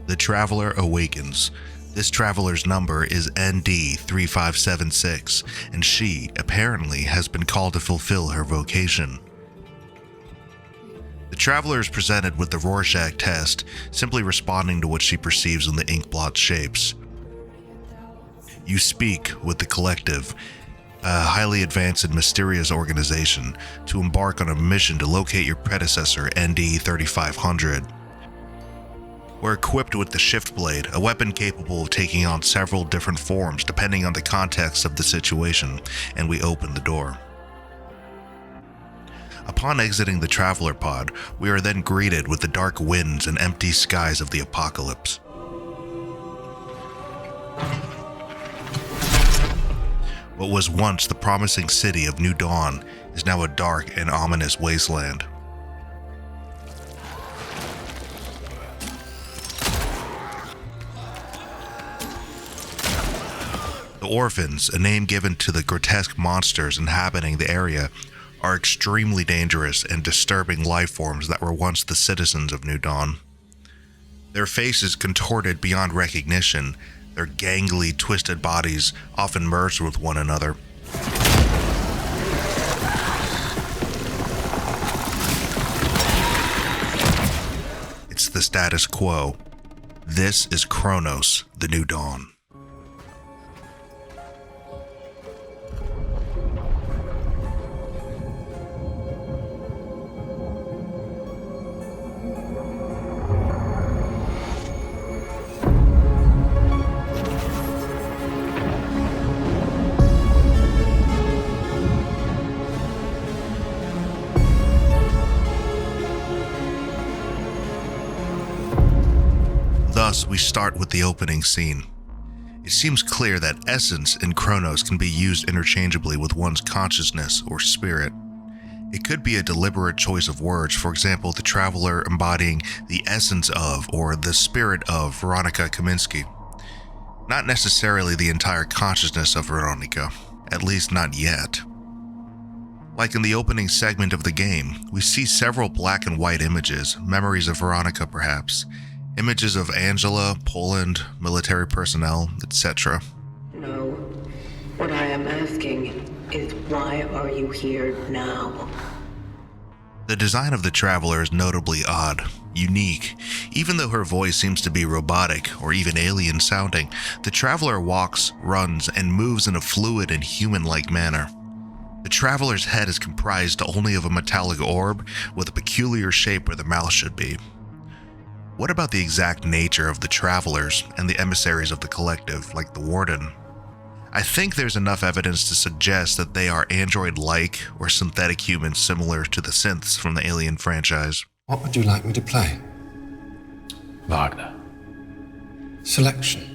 The Traveler awakens. This traveler's number is ND3576, and she, apparently, has been called to fulfill her vocation. The traveler is presented with the Rorschach test, simply responding to what she perceives in the inkblot shapes. You speak with the Collective, a highly advanced and mysterious organization, to embark on a mission to locate your predecessor, ND3500. We're equipped with the Shift Blade, a weapon capable of taking on several different forms depending on the context of the situation, and we open the door. Upon exiting the Traveler Pod, we are then greeted with the dark winds and empty skies of the apocalypse. What was once the promising city of New Dawn is now a dark and ominous wasteland. The Orphans, a name given to the grotesque monsters inhabiting the area, are extremely dangerous and disturbing life forms that were once the citizens of New Dawn. Their faces contorted beyond recognition, their gangly, twisted bodies often merged with one another. It's the status quo. This is Cronos, the New Dawn. Thus, we start with the opening scene. It seems clear that essence in Cronos can be used interchangeably with one's consciousness or spirit. It could be a deliberate choice of words, for example, the Traveler embodying the essence of or the spirit of Veronica Kaminsky. Not necessarily the entire consciousness of Veronica, at least not yet. Like in the opening segment of the game, we see several black and white images, memories of Veronica perhaps, images of Angela, Poland, military personnel, etc. No. What I am asking is, why are you here now? The design of the Traveler is notably odd, unique. Even though her voice seems to be robotic or even alien sounding, the Traveler walks, runs, and moves in a fluid and human-like manner. The Traveler's head is comprised only of a metallic orb with a peculiar shape where the mouth should be. What about the exact nature of the Travelers and the emissaries of the Collective, like the Warden? I think there's enough evidence to suggest that they are android-like or synthetic humans similar to the synths from the Alien franchise. What would you like me to play? Wagner. Selection.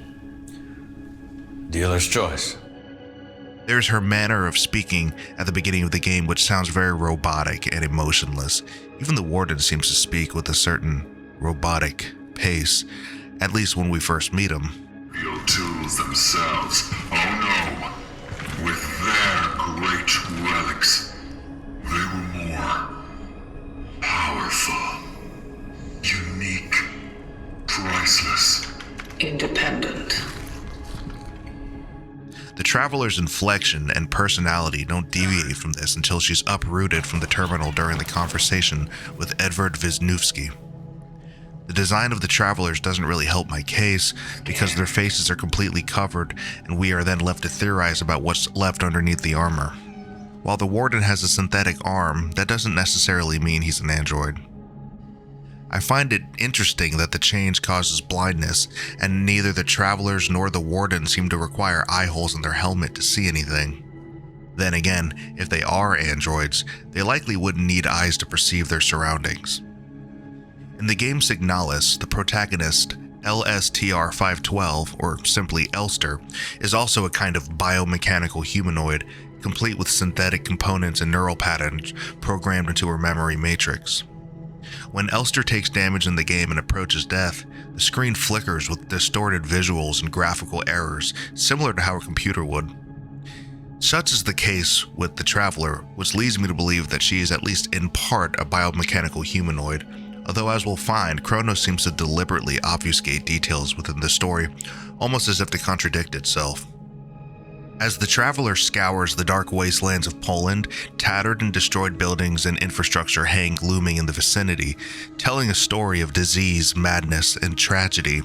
Dealer's choice. There's her manner of speaking at the beginning of the game, which sounds very robotic and emotionless. Even the Warden seems to speak with a certain robotic pace, at least when we first meet him. Real tools themselves, oh no. With their great relics, they were more powerful, unique, priceless. Independent. The Traveler's inflection and personality don't deviate from this until she's uprooted from the terminal during the conversation with Edward Wiesnewski. The design of the Travelers doesn't really help my case because their faces are completely covered and we are then left to theorize about what's left underneath the armor. While the Warden has a synthetic arm, that doesn't necessarily mean he's an android. I find it interesting that the change causes blindness, and neither the Travelers nor the Warden seem to require eye holes in their helmet to see anything. Then again, if they are androids, they likely wouldn't need eyes to perceive their surroundings. In the game Signalis, the protagonist, LSTR-512, or simply Elster, is also a kind of biomechanical humanoid, complete with synthetic components and neural patterns programmed into her memory matrix. When Elster takes damage in the game and approaches death, the screen flickers with distorted visuals and graphical errors, similar to how a computer would. Such is the case with the Traveler, which leads me to believe that she is at least in part a biomechanical humanoid, although as we'll find, Cronos seems to deliberately obfuscate details within the story, almost as if to contradict itself. As the traveler scours the dark wastelands of Poland, tattered and destroyed buildings and infrastructure hang glooming in the vicinity, telling a story of disease, madness, and tragedy.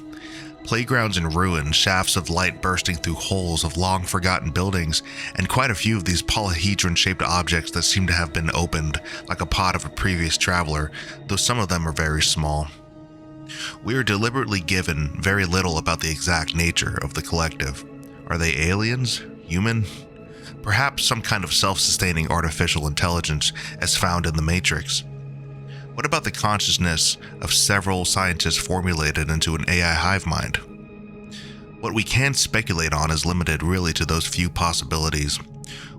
Playgrounds in ruin, shafts of light bursting through holes of long-forgotten buildings, and quite a few of these polyhedron-shaped objects that seem to have been opened, like a pod of a previous traveler, though some of them are very small. We are deliberately given very little about the exact nature of the collective. Are they aliens? Human? Perhaps some kind of self-sustaining artificial intelligence as found in the Matrix. What about the consciousness of several scientists formulated into an AI hive mind? What we can speculate on is limited really to those few possibilities.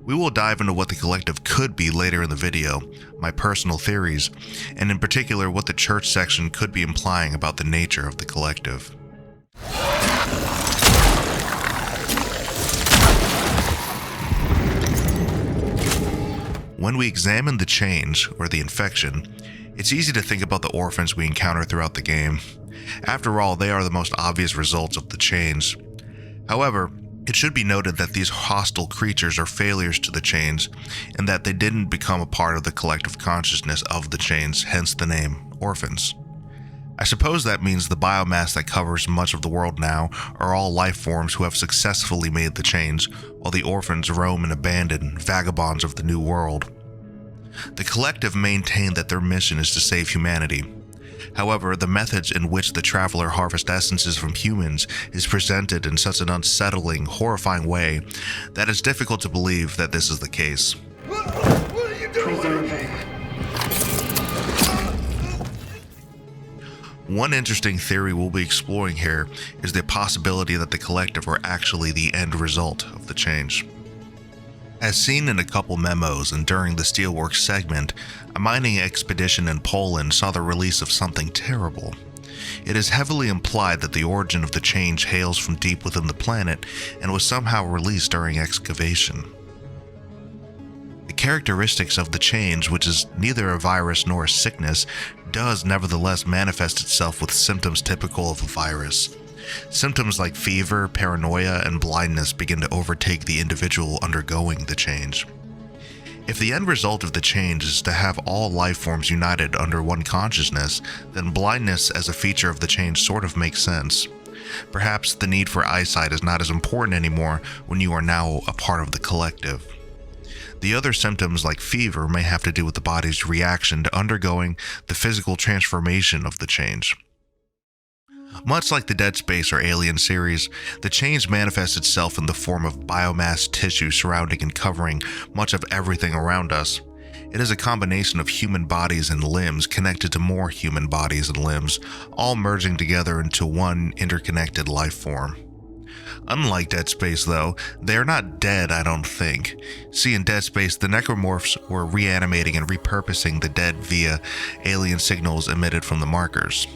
We will dive into what the collective could be later in the video, my personal theories, and in particular what the church section could be implying about the nature of the collective. When we examine the change, or the infection, it's easy to think about the orphans we encounter throughout the game. After all, they are the most obvious results of the change. However, it should be noted that these hostile creatures are failures to the change, and that they didn't become a part of the collective consciousness of the change, hence the name, Orphans. I suppose that means the biomass that covers much of the world now are all life forms who have successfully made the change, while the orphans roam and abandon, vagabonds of the new world. The collective maintain that their mission is to save humanity. However, the methods in which the traveler harvests essences from humans is presented in such an unsettling, horrifying way that it's difficult to believe that this is the case. What are you doing? Preserving. One interesting theory we'll be exploring here is the possibility that the collective are actually the end result of the change. As seen in a couple memos and during the Steelworks segment, a mining expedition in Poland saw the release of something terrible. It is heavily implied that the origin of the change hails from deep within the planet and was somehow released during excavation. The characteristics of the change, which is neither a virus nor a sickness, does nevertheless manifest itself with symptoms typical of a virus. Symptoms like fever, paranoia, and blindness begin to overtake the individual undergoing the change. If the end result of the change is to have all life forms united under one consciousness, then blindness as a feature of the change sort of makes sense. Perhaps the need for eyesight is not as important anymore when you are now a part of the collective. The other symptoms like fever may have to do with the body's reaction to undergoing the physical transformation of the change. Much like the Dead Space or Alien series, the change manifests itself in the form of biomass tissue surrounding and covering much of everything around us. It is a combination of human bodies and limbs connected to more human bodies and limbs, all merging together into one interconnected life form. Unlike Dead Space though, they are not dead, I don't think. See, in Dead Space, the necromorphs were reanimating and repurposing the dead via alien signals emitted from the markers.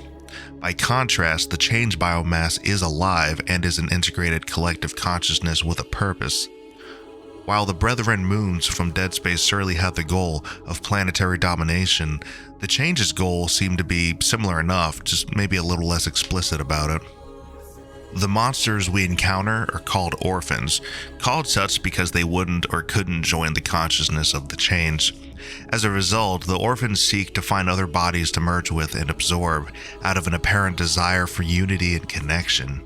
By contrast, the change biomass is alive and is an integrated collective consciousness with a purpose. While the Brethren moons from Dead Space surely have the goal of planetary domination, the change's goals seem to be similar enough, just maybe a little less explicit about it. The monsters we encounter are called Orphans, called such because they wouldn't or couldn't join the consciousness of the change. As a result, the Orphans seek to find other bodies to merge with and absorb, out of an apparent desire for unity and connection.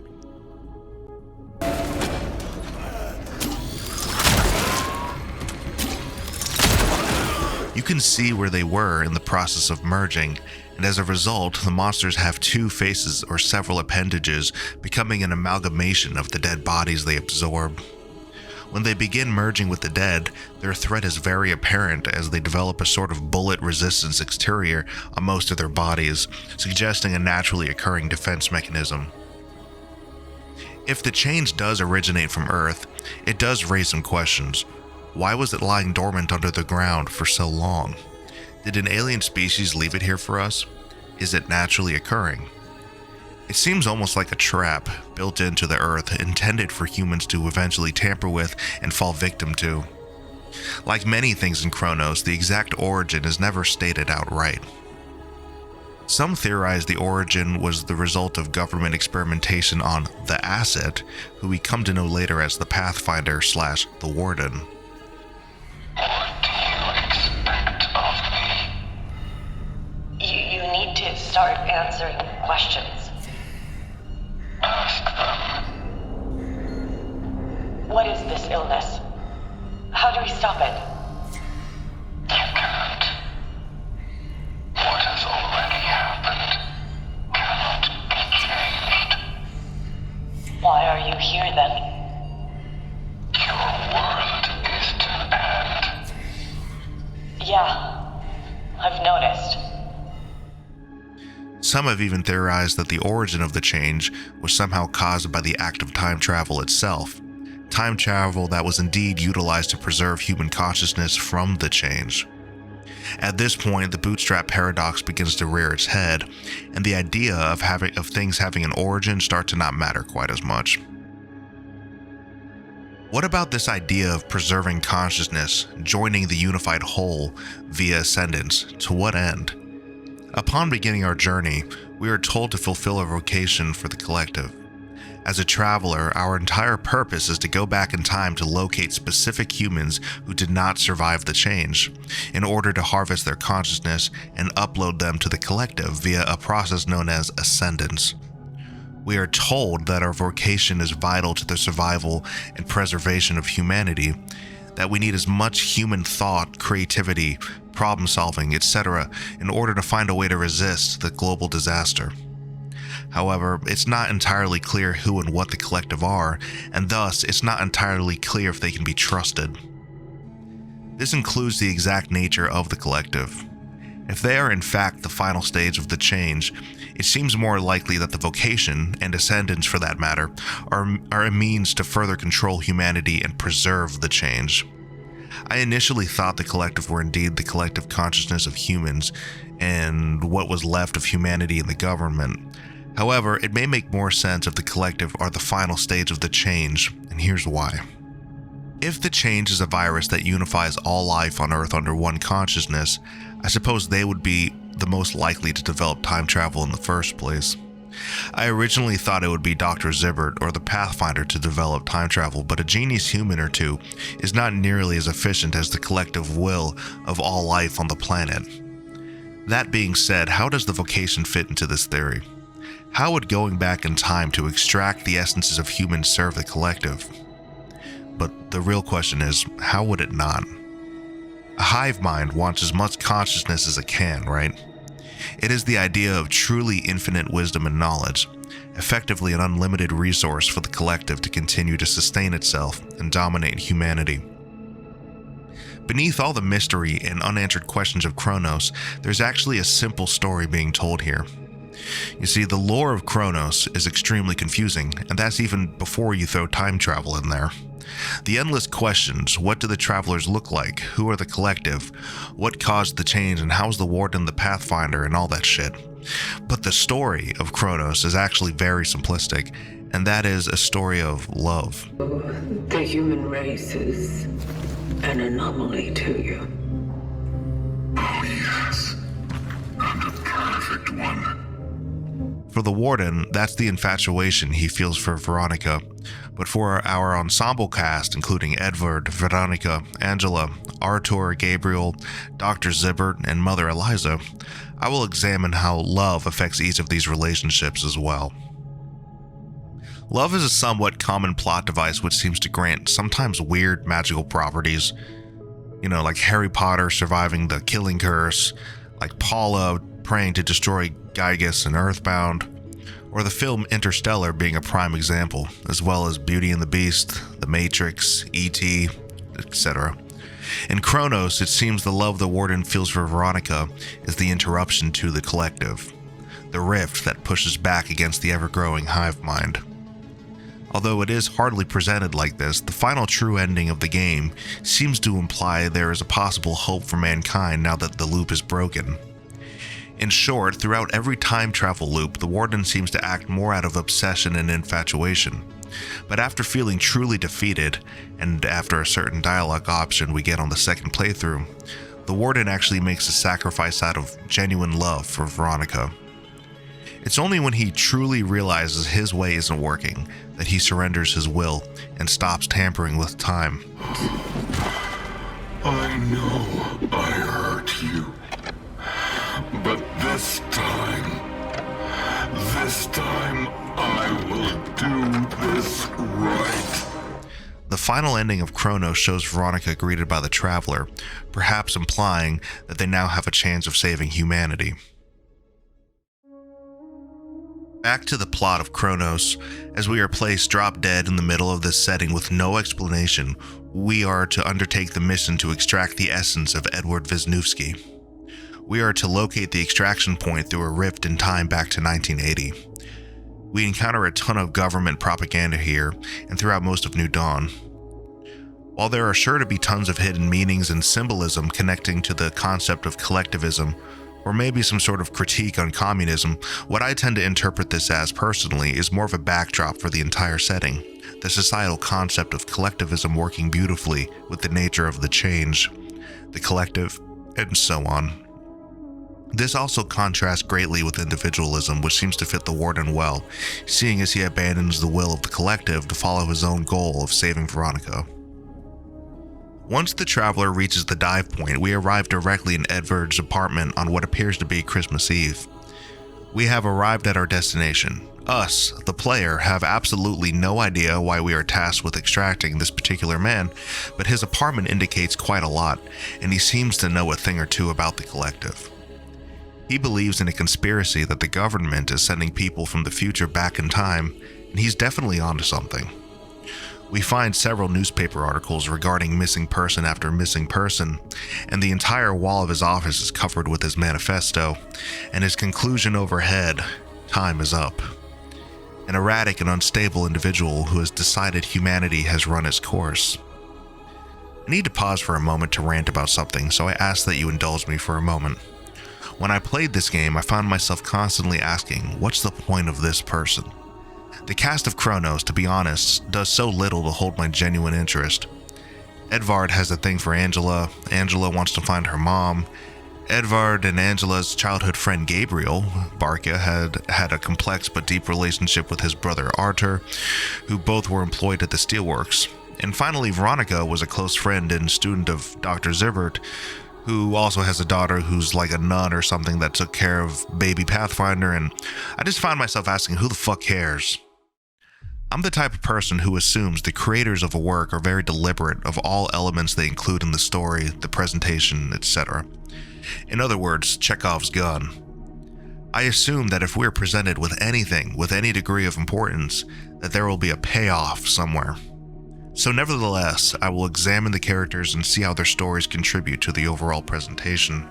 You can see where they were in the process of merging, and as a result, the monsters have two faces or several appendages, becoming an amalgamation of the dead bodies they absorb. When they begin merging with the dead, their threat is very apparent as they develop a sort of bullet-resistance exterior on most of their bodies, suggesting a naturally occurring defense mechanism. If the change does originate from Earth, it does raise some questions. Why was it lying dormant under the ground for so long? Did an alien species leave it here for us? Is it naturally occurring? It seems almost like a trap built into the Earth, intended for humans to eventually tamper with and fall victim to. Like many things in Cronos, the exact origin is never stated outright. Some theorize the origin was the result of government experimentation on the Asset, who we come to know later as the Pathfinder / the Warden. What do you expect of me? You need to start answering questions. Ask them. What is this illness? How do we stop it? You can't. What has already happened cannot be changed. Why are you here then? Your world is to end. Yeah, I've noticed. Some have even theorized that the origin of the change was somehow caused by the act of time travel itself. Time travel that was indeed utilized to preserve human consciousness from the change. At this point, the bootstrap paradox begins to rear its head, and the idea of things having an origin start to not matter quite as much. What about this idea of preserving consciousness, joining the unified whole via ascendance? To what end? Upon beginning our journey, we are told to fulfill a vocation for the collective. As a traveler, our entire purpose is to go back in time to locate specific humans who did not survive the change, in order to harvest their consciousness and upload them to the collective via a process known as ascendance. We are told that our vocation is vital to the survival and preservation of humanity, that we need as much human thought, creativity, problem solving, etc. in order to find a way to resist the global disaster. However, it's not entirely clear who and what the collective are, and thus it's not entirely clear if they can be trusted. This includes the exact nature of the collective. If they are in fact the final stage of the change, it seems more likely that the vocation, and ascendance for that matter, are a means to further control humanity and preserve the change. I initially thought the collective were indeed the collective consciousness of humans and what was left of humanity in the government. However, it may make more sense if the collective are the final stage of the change, and here's why. If the change is a virus that unifies all life on Earth under one consciousness, I suppose they would be the most likely to develop time travel in the first place. I originally thought it would be Dr. Zybert or the Pathfinder to develop time travel, but a genius human or two is not nearly as efficient as the collective will of all life on the planet. That being said, how does the vocation fit into this theory? How would going back in time to extract the essences of humans serve the collective? But the real question is, how would it not? A hive mind wants as much consciousness as it can, right? It is the idea of truly infinite wisdom and knowledge, effectively an unlimited resource for the collective to continue to sustain itself and dominate humanity. Beneath all the mystery and unanswered questions of Cronos, there's actually a simple story being told here. You see, the lore of Cronos is extremely confusing, and that's even before you throw time travel in there. The endless questions: what do the travelers look like? Who are the collective? What caused the change, and how's the Warden the Pathfinder, and all that shit. But the story of Cronos is actually very simplistic, and that is a story of love. The human race is an anomaly to you. Oh yes, and a perfect one. For the Warden, that's the infatuation he feels for Veronica, but for our ensemble cast, including Edward, Veronica, Angela, Artur, Gabriel, Dr. Zybert, and Mother Elliza, I will examine how love affects each of these relationships as well. Love is a somewhat common plot device which seems to grant sometimes weird magical properties, like Harry Potter surviving the killing curse, like Paula praying to destroy Gygas and Earthbound, or the film Interstellar being a prime example, as well as Beauty and the Beast, The Matrix, E.T., etc. In Cronos, it seems the love the Warden feels for Veronica is the interruption to the collective, the rift that pushes back against the ever-growing hive mind. Although it is hardly presented like this, the final true ending of the game seems to imply there is a possible hope for mankind now that the loop is broken. In short, throughout every time travel loop, the Warden seems to act more out of obsession and infatuation. But after feeling truly defeated, and after a certain dialogue option we get on the second playthrough, the Warden actually makes a sacrifice out of genuine love for Veronica. It's only when he truly realizes his way isn't working that he surrenders his will and stops tampering with time. I know I hurt you. But this time I will do this right. The final ending of Cronos shows Veronica greeted by the Traveler, perhaps implying that they now have a chance of saving humanity. Back to the plot of Cronos, as we are placed drop dead in the middle of this setting with no explanation, we are to undertake the mission to extract the essence of Edward Wiesnewski. We are to locate the extraction point through a rift in time back to 1980. We encounter a ton of government propaganda here and throughout most of New Dawn. While there are sure to be tons of hidden meanings and symbolism connecting to the concept of collectivism, or maybe some sort of critique on communism, what I tend to interpret this as personally is more of a backdrop for the entire setting, the societal concept of collectivism working beautifully with the nature of the change, the collective, and so on. This also contrasts greatly with individualism, which seems to fit the Warden well, seeing as he abandons the will of the collective to follow his own goal of saving Veronica. Once the Traveler reaches the dive point, we arrive directly in Edward's apartment on what appears to be Christmas Eve. We have arrived at our destination. Us, the player, have absolutely no idea why we are tasked with extracting this particular man, but his apartment indicates quite a lot, and he seems to know a thing or two about the collective. He believes in a conspiracy that the government is sending people from the future back in time, and he's definitely onto something. We find several newspaper articles regarding missing person after missing person, and the entire wall of his office is covered with his manifesto, and his conclusion overhead, time is up. An erratic and unstable individual who has decided humanity has run its course. I need to pause for a moment to rant about something, so I ask that you indulge me for a moment. When I played this game, I found myself constantly asking, what's the point of this person? The cast of Cronos, to be honest, does so little to hold my genuine interest. Edvard has a thing for Angela, Angela wants to find her mom, Edvard and Angela's childhood friend Gabriel, Barca, had a complex but deep relationship with his brother Artur, who both were employed at the Steelworks. And finally, Veronica was a close friend and student of Dr. Zybert, who also has a daughter who's like a nun or something that took care of baby Pathfinder, and I just found myself asking, who the fuck cares? I'm the type of person who assumes the creators of a work are very deliberate of all elements they include in the story, the presentation, etc. In other words, Chekhov's gun. I assume that if we're presented with anything with any degree of importance, that there will be a payoff somewhere. So nevertheless, I will examine the characters and see how their stories contribute to the overall presentation.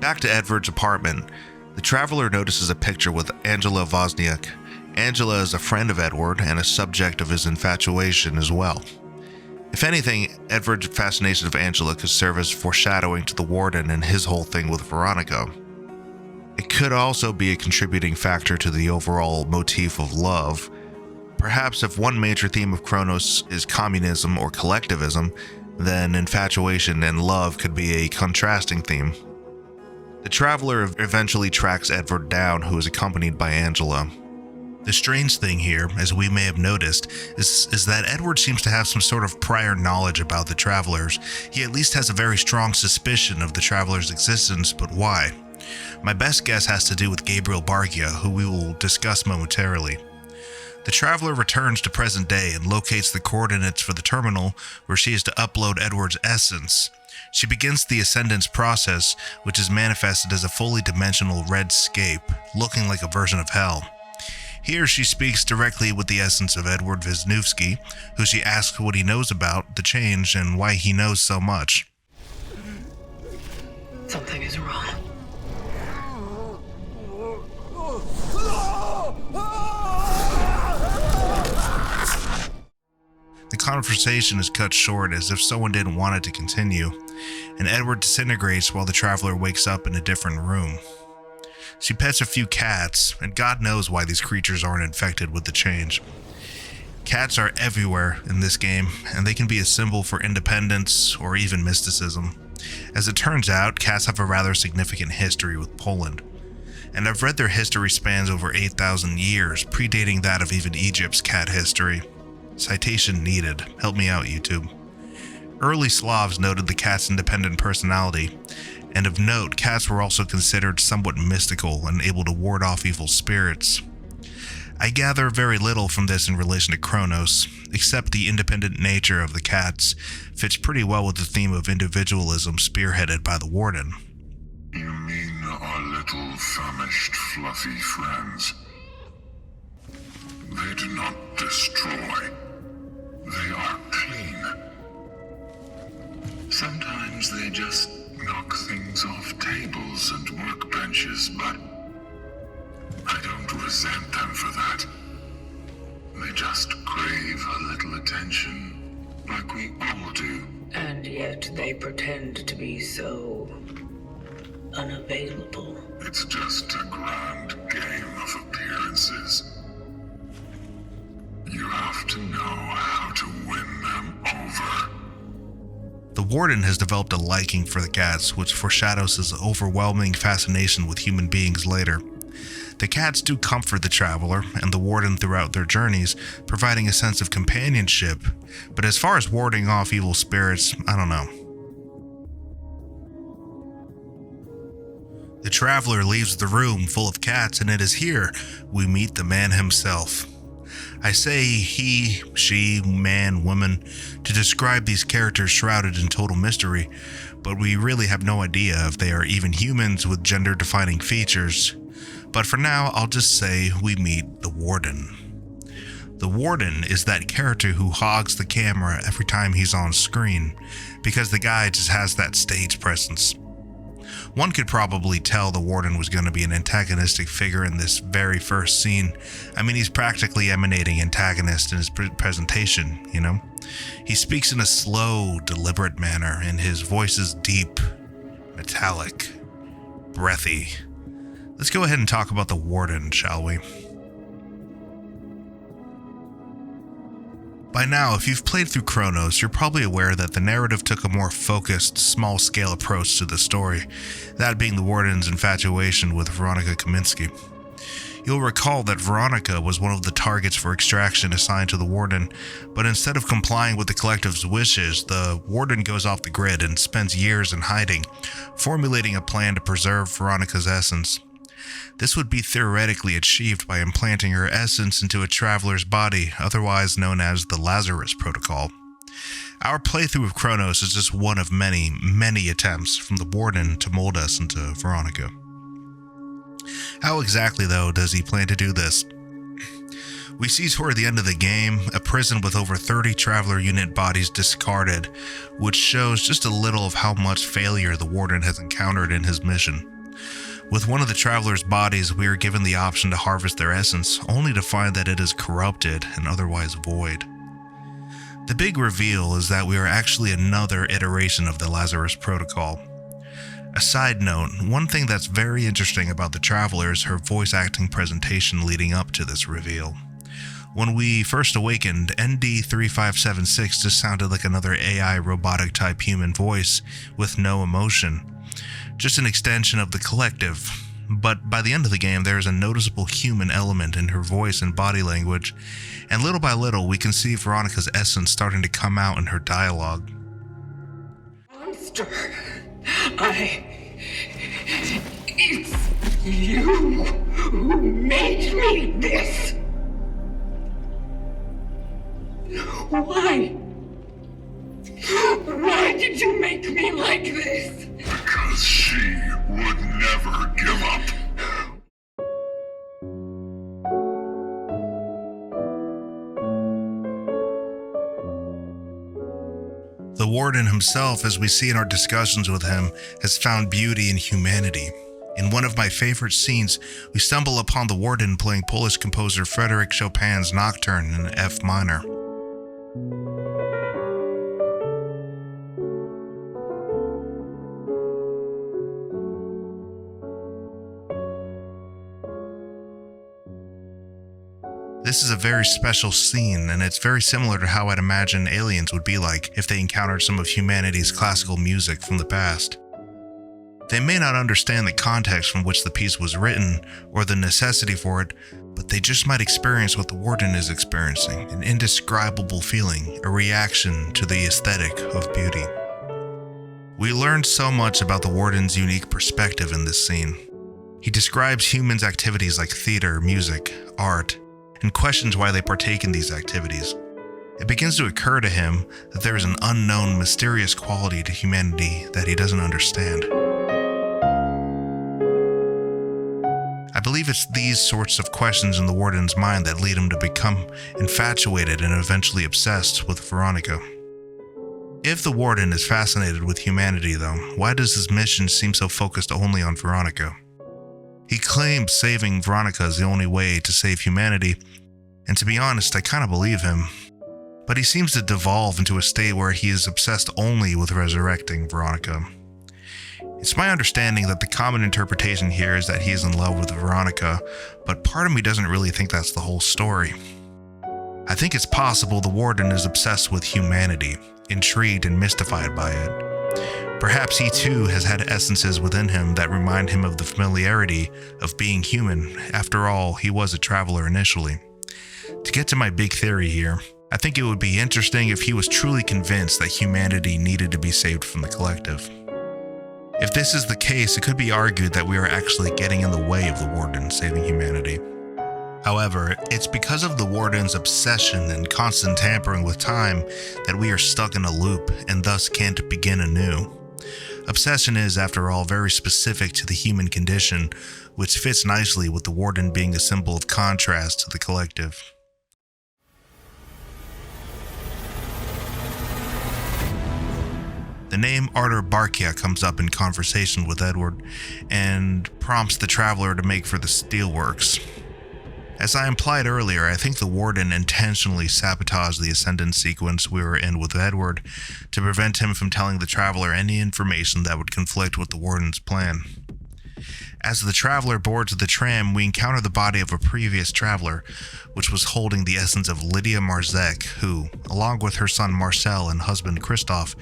Back to Edward's apartment, the Traveler notices a picture with Angela Wozniak. Angela is a friend of Edward and a subject of his infatuation as well. If anything, Edward's fascination of Angela could serve as foreshadowing to the Warden and his whole thing with Veronica. It could also be a contributing factor to the overall motif of love. Perhaps if one major theme of Cronos is communism or collectivism, then infatuation and love could be a contrasting theme. The Traveler eventually tracks Edward down, who is accompanied by Angela. The strange thing here, as we may have noticed, is that Edward seems to have some sort of prior knowledge about the Travelers. He at least has a very strong suspicion of the Travelers' existence, but why? My best guess has to do with Gabriel Barca, who we will discuss momentarily. The Traveler returns to present day and locates the coordinates for the terminal where she is to upload Edward's essence. She begins the ascendance process, which is manifested as a fully dimensional red scape, looking like a version of hell. Here she speaks directly with the essence of Edward Wiesnewski, who she asks what he knows about the change and why he knows so much. Something is wrong. The conversation is cut short as if someone didn't want it to continue, and Edward disintegrates while the Traveler wakes up in a different room. She pets a few cats, and God knows why these creatures aren't infected with the change. Cats are everywhere in this game, and they can be a symbol for independence or even mysticism. As it turns out, cats have a rather significant history with Poland, and I've read their history spans over 8,000 years, predating that of even Egypt's cat history. Citation needed. Help me out, YouTube. Early Slavs noted the cat's independent personality, and of note, cats were also considered somewhat mystical and able to ward off evil spirits. I gather very little from this in relation to Cronos, except the independent nature of the cats fits pretty well with the theme of individualism spearheaded by the Warden. You mean our little famished, fluffy friends? They do not destroy. They are clean. Sometimes they just knock things off tables and workbenches, but I don't resent them for that. They just crave a little attention, like we all do. And yet they pretend to be so unavailable. It's just a grand game of appearances. You have to know how to win them over. The Warden has developed a liking for the cats, which foreshadows his overwhelming fascination with human beings later. The cats do comfort the traveler and the Warden throughout their journeys, providing a sense of companionship, but as far as warding off evil spirits, I don't know. The traveler leaves the room full of cats, and it is here we meet the man himself. I say he, she, man, woman to describe these characters shrouded in total mystery, but we really have no idea if they are even humans with gender-defining features. But for now, I'll just say we meet the Warden. The Warden is that character who hogs the camera every time he's on screen, because the guy just has that stage presence. One could probably tell the Warden was going to be an antagonistic figure in this very first scene. I mean, he's practically emanating antagonist in his presentation, you know? He speaks in a slow, deliberate manner, and his voice is deep, metallic, breathy. Let's go ahead and talk about the Warden, shall we? By now, if you've played through Cronos, you're probably aware that the narrative took a more focused, small-scale approach to the story, that being the Warden's infatuation with Veronica Kaminsky. You'll recall that Veronica was one of the targets for extraction assigned to the Warden, but instead of complying with the collective's wishes, the Warden goes off the grid and spends years in hiding, formulating a plan to preserve Veronica's essence. This would be theoretically achieved by implanting her essence into a traveler's body, otherwise known as the Lazarus Protocol. Our playthrough of Cronos is just one of many, many attempts from the Warden to mold us into Veronica. How exactly, though, does he plan to do this? We see toward the end of the game a prison with over 30 Traveler unit bodies discarded, which shows just a little of how much failure the Warden has encountered in his mission. With one of the Traveler's bodies, we are given the option to harvest their essence, only to find that it is corrupted and otherwise void. The big reveal is that we are actually another iteration of the Lazarus Protocol. A side note, one thing that's very interesting about the Traveler is her voice acting presentation leading up to this reveal. When we first awakened, ND3576 just sounded like another AI robotic type human voice with no emotion. Just an extension of the collective, but by the end of the game there is a noticeable human element in her voice and body language, and little by little we can see Veronica's essence starting to come out in her dialogue. Monster! It's you who made me this! Why? Why did you make me like this? Because she would never give up. The Warden himself, as we see in our discussions with him, has found beauty in humanity. In one of my favorite scenes, we stumble upon the Warden playing Polish composer Frédéric Chopin's Nocturne in F minor. This is a very special scene, and it's very similar to how I'd imagine aliens would be like if they encountered some of humanity's classical music from the past. They may not understand the context from which the piece was written or the necessity for it, but they just might experience what the Warden is experiencing, an indescribable feeling, a reaction to the aesthetic of beauty. We learned so much about the Warden's unique perspective in this scene. He describes humans' activities like theater, music, art, and questions why they partake in these activities. It begins to occur to him that there is an unknown, mysterious quality to humanity that he doesn't understand. I believe it's these sorts of questions in the Warden's mind that lead him to become infatuated and eventually obsessed with Veronica. If the Warden is fascinated with humanity, though, why does his mission seem so focused only on Veronica? He claims saving Veronica is the only way to save humanity, and to be honest, I kind of believe him. But he seems to devolve into a state where he is obsessed only with resurrecting Veronica. It's my understanding that the common interpretation here is that he is in love with Veronica, but part of me doesn't really think that's the whole story. I think it's possible the Warden is obsessed with humanity, intrigued and mystified by it. Perhaps he too has had essences within him that remind him of the familiarity of being human. After all, he was a traveler initially. To get to my big theory here, I think it would be interesting if he was truly convinced that humanity needed to be saved from the collective. If this is the case, it could be argued that we are actually getting in the way of the Warden saving humanity. However, it's because of the Warden's obsession and constant tampering with time that we are stuck in a loop and thus can't begin anew. Obsession is, after all, very specific to the human condition, which fits nicely with the Warden being a symbol of contrast to the collective. The name Artur Barkia comes up in conversation with Edward and prompts the traveler to make for the Steelworks. As I implied earlier, I think the Warden intentionally sabotaged the Ascendant sequence we were in with Edward to prevent him from telling the traveler any information that would conflict with the Warden's plan. As the traveler boards the tram, we encounter the body of a previous traveler, which was holding the essence of Lydia Marzek, who, along with her son Marcel and husband Christoph,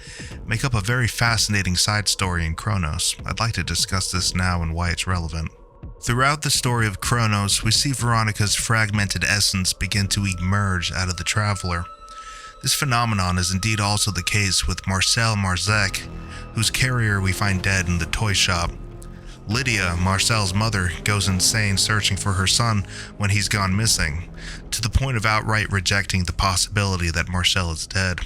make up a very fascinating side story in Cronos. I'd like to discuss this now and why it's relevant. Throughout the story of Cronos, we see Veronica's fragmented essence begin to emerge out of the traveler. This phenomenon is indeed also the case with Marcel Marzek, whose carrier we find dead in the toy shop. Lydia, Marcel's mother, goes insane searching for her son when he's gone missing, to the point of outright rejecting the possibility that Marcel is dead.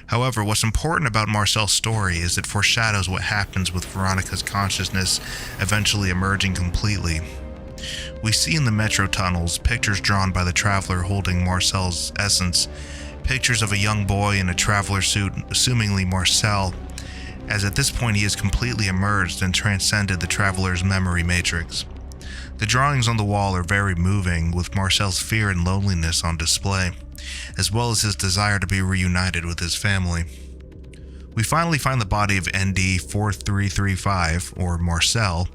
However, what's important about Marcel's story is it foreshadows what happens with Veronica's consciousness eventually emerging completely. We see in the metro tunnels pictures drawn by the traveler holding Marcel's essence, pictures of a young boy in a traveler suit, assumingly Marcel, as at this point he is completely emerged and transcended the traveler's memory matrix. The drawings on the wall are very moving, with Marcel's fear and loneliness on display, as well as his desire to be reunited with his family. We finally find the body of ND-4335, or Marcel,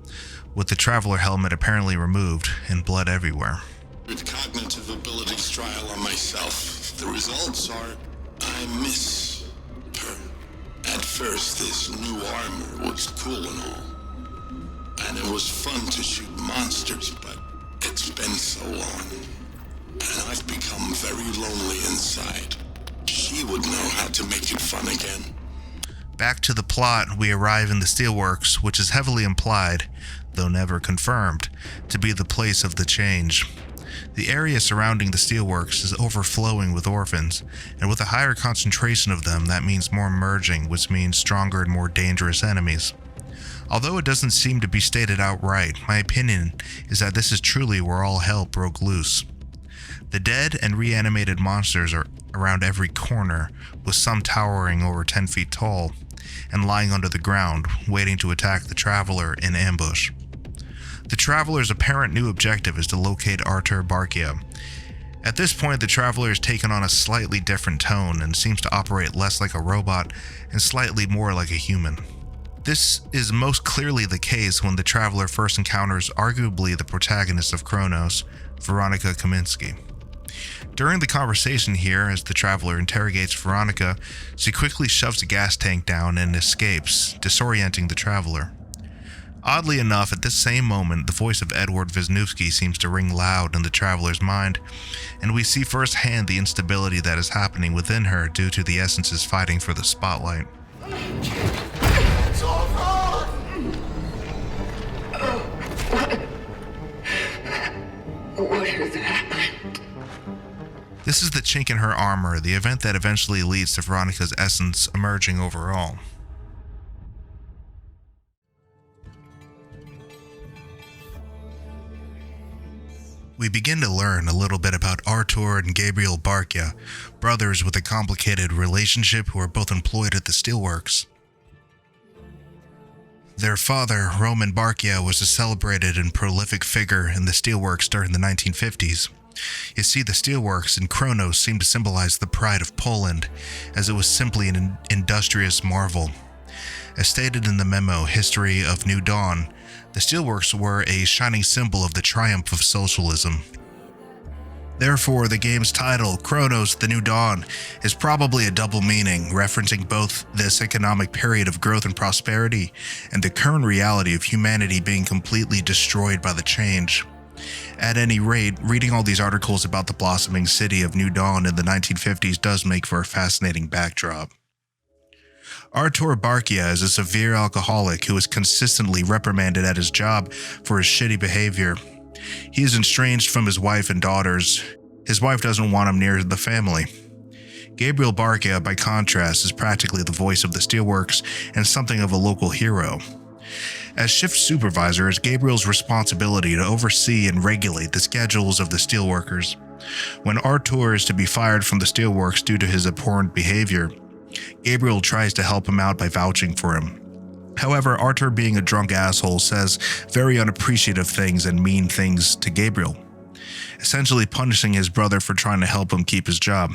with the traveler helmet apparently removed and blood everywhere. With cognitive abilities trial on myself. The results are I miss her. At first, this new armor was cool and all. And it was fun to shoot monsters, but it's been so long. And I've become very lonely inside. She would know how to make it fun again. Back to the plot, we arrive in the Steelworks, which is heavily implied, though never confirmed, to be the place of the change. The area surrounding the Steelworks is overflowing with orphans, and with a higher concentration of them, that means more merging, which means stronger and more dangerous enemies. Although it doesn't seem to be stated outright, my opinion is that this is truly where all hell broke loose. The dead and reanimated monsters are around every corner, with some towering over 10 feet tall, and lying under the ground, waiting to attack the traveler in ambush. The traveler's apparent new objective is to locate Artur Barkia. At this point, the traveler has taken on a slightly different tone and seems to operate less like a robot and slightly more like a human. This is most clearly the case when the traveler first encounters arguably the protagonist of Cronos, Veronica Kaminsky. During the conversation here, as the Traveler interrogates Veronica, she quickly shoves a gas tank down and escapes, disorienting the Traveler. Oddly enough, at this same moment, the voice of Edward Wiesnewski seems to ring loud in the Traveler's mind, and we see firsthand the instability that is happening within her due to the essences fighting for the spotlight. It's all wrong! What has happened? This is the chink in her armor, the event that eventually leads to Veronica's essence emerging overall. We begin to learn a little bit about Artur and Gabriel Barkia, brothers with a complicated relationship who are both employed at the Steelworks. Their father, Roman Barkia, was a celebrated and prolific figure in the Steelworks during the 1950s. You see, the Steelworks in Cronos seem to symbolize the pride of Poland, as it was simply an industrious marvel. As stated in the memo History of New Dawn, the Steelworks were a shining symbol of the triumph of socialism. Therefore, the game's title, Cronos The New Dawn, is probably a double meaning, referencing both this economic period of growth and prosperity and the current reality of humanity being completely destroyed by the change. At any rate, reading all these articles about the blossoming city of New Dawn in the 1950s does make for a fascinating backdrop. Artur Barkia is a severe alcoholic who is consistently reprimanded at his job for his shitty behavior. He is estranged from his wife and daughters. His wife doesn't want him near the family. Gabriel Barkia, by contrast, is practically the voice of the Steelworks and something of a local hero. As shift supervisor, it's Gabriel's responsibility to oversee and regulate the schedules of the steelworkers. When Artur is to be fired from the Steelworks due to his abhorrent behavior, Gabriel tries to help him out by vouching for him. However, Artur, being a drunk asshole, says very unappreciative things and mean things to Gabriel, essentially punishing his brother for trying to help him keep his job.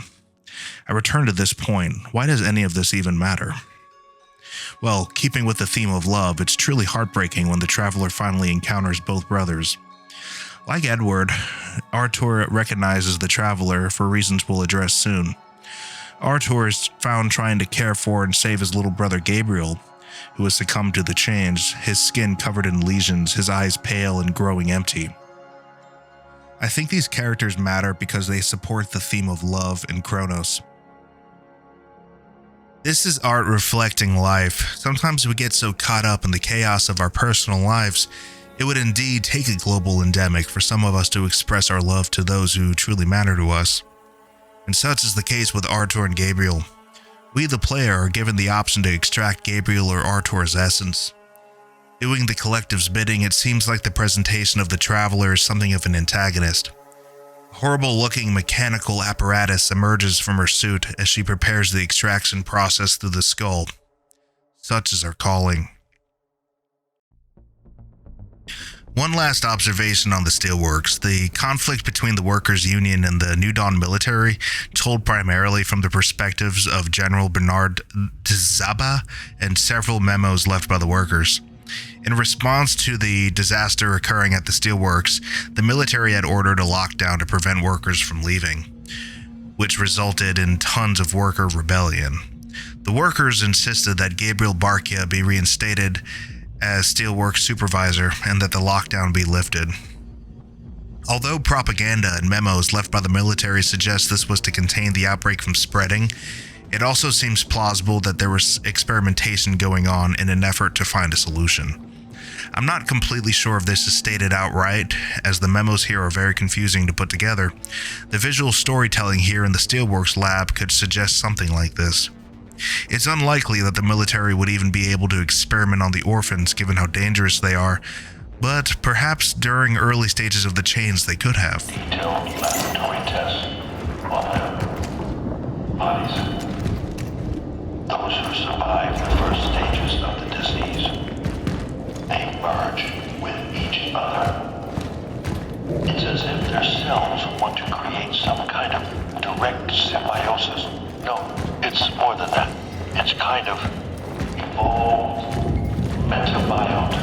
I return to this point. Why does any of this even matter? Well, keeping with the theme of love, it's truly heartbreaking when the Traveler finally encounters both brothers. Like Edward, Artur recognizes the Traveler for reasons we'll address soon. Artur is found trying to care for and save his little brother Gabriel, who has succumbed to the change, his skin covered in lesions, his eyes pale and growing empty. I think these characters matter because they support the theme of love in Cronos. This is art reflecting life. Sometimes we get so caught up in the chaos of our personal lives, it would indeed take a global endemic for some of us to express our love to those who truly matter to us. And such is the case with Artur and Gabriel. We, the player, are given the option to extract Gabriel or Artur's essence. Doing the collective's bidding, it seems like the presentation of the Traveler is something of an antagonist. A horrible-looking mechanical apparatus emerges from her suit as she prepares the extraction process through the skull. Such is our calling. One last observation on the Steelworks. The conflict between the workers' union and the New Dawn military, told primarily from the perspectives of General Bernard Zybert and several memos left by the workers. In response to the disaster occurring at the Steelworks, the military had ordered a lockdown to prevent workers from leaving, which resulted in tons of worker rebellion. The workers insisted that Gabriel Barkia be reinstated as Steelworks supervisor and that the lockdown be lifted. Although propaganda and memos left by the military suggest this was to contain the outbreak from spreading, it also seems plausible that there was experimentation going on in an effort to find a solution. I'm not completely sure if this is stated outright, as the memos here are very confusing to put together. The visual storytelling here in the Steelworks lab could suggest something like this. It's unlikely that the military would even be able to experiment on the Orphans given how dangerous they are, but perhaps during early stages of the change they could have. Detailed laboratory tests on their bodies. Those who survive the first stages of the disease, they merge with each other. It's as if their cells want to create some kind of direct symbiosis. No, it's more than that. It's kind of evolved metabiota.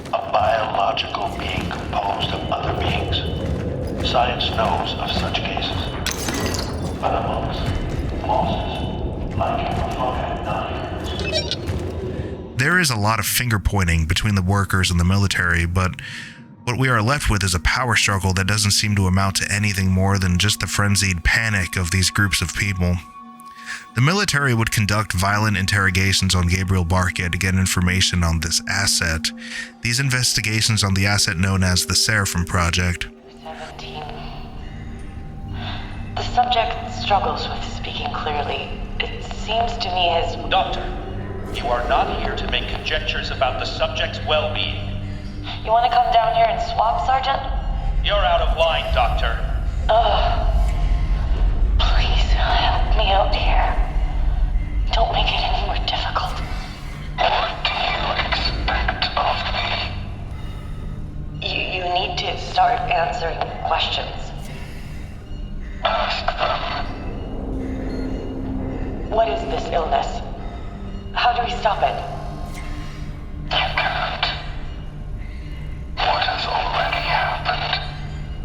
A biological being composed of other beings. Science knows of such cases. But amongst losses, like none. There is a lot of finger pointing between the workers and the military, but what we are left with is a power struggle that doesn't seem to amount to anything more than just the frenzied panic of these groups of people. The military would conduct violent interrogations on Gabriel Barca to get information on this asset. These investigations on the asset known as the Seraphim Project. 17. The subject struggles with speaking clearly. It seems to me his... Doctor, you are not here to make conjectures about the subject's well-being. You want to come down here and swap, Sergeant? You're out of line, Doctor. Please, help me out here. Don't make it any more difficult. What do you expect of me? You need to start answering questions. Ask them. What is this illness? How do we stop it? You can't. What has already happened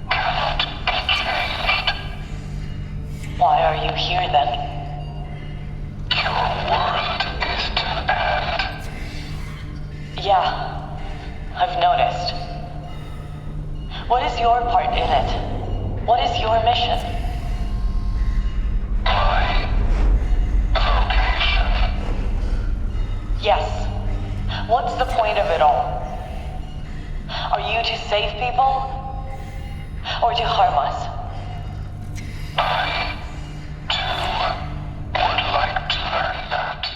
cannot be changed. Why are you here then? Your world is to end. Yeah, I've noticed. What is your part in it? What is your mission? My vocation. Yes. What's the point of it all? Are you to save people? Or to harm us? I, too, would like to learn that.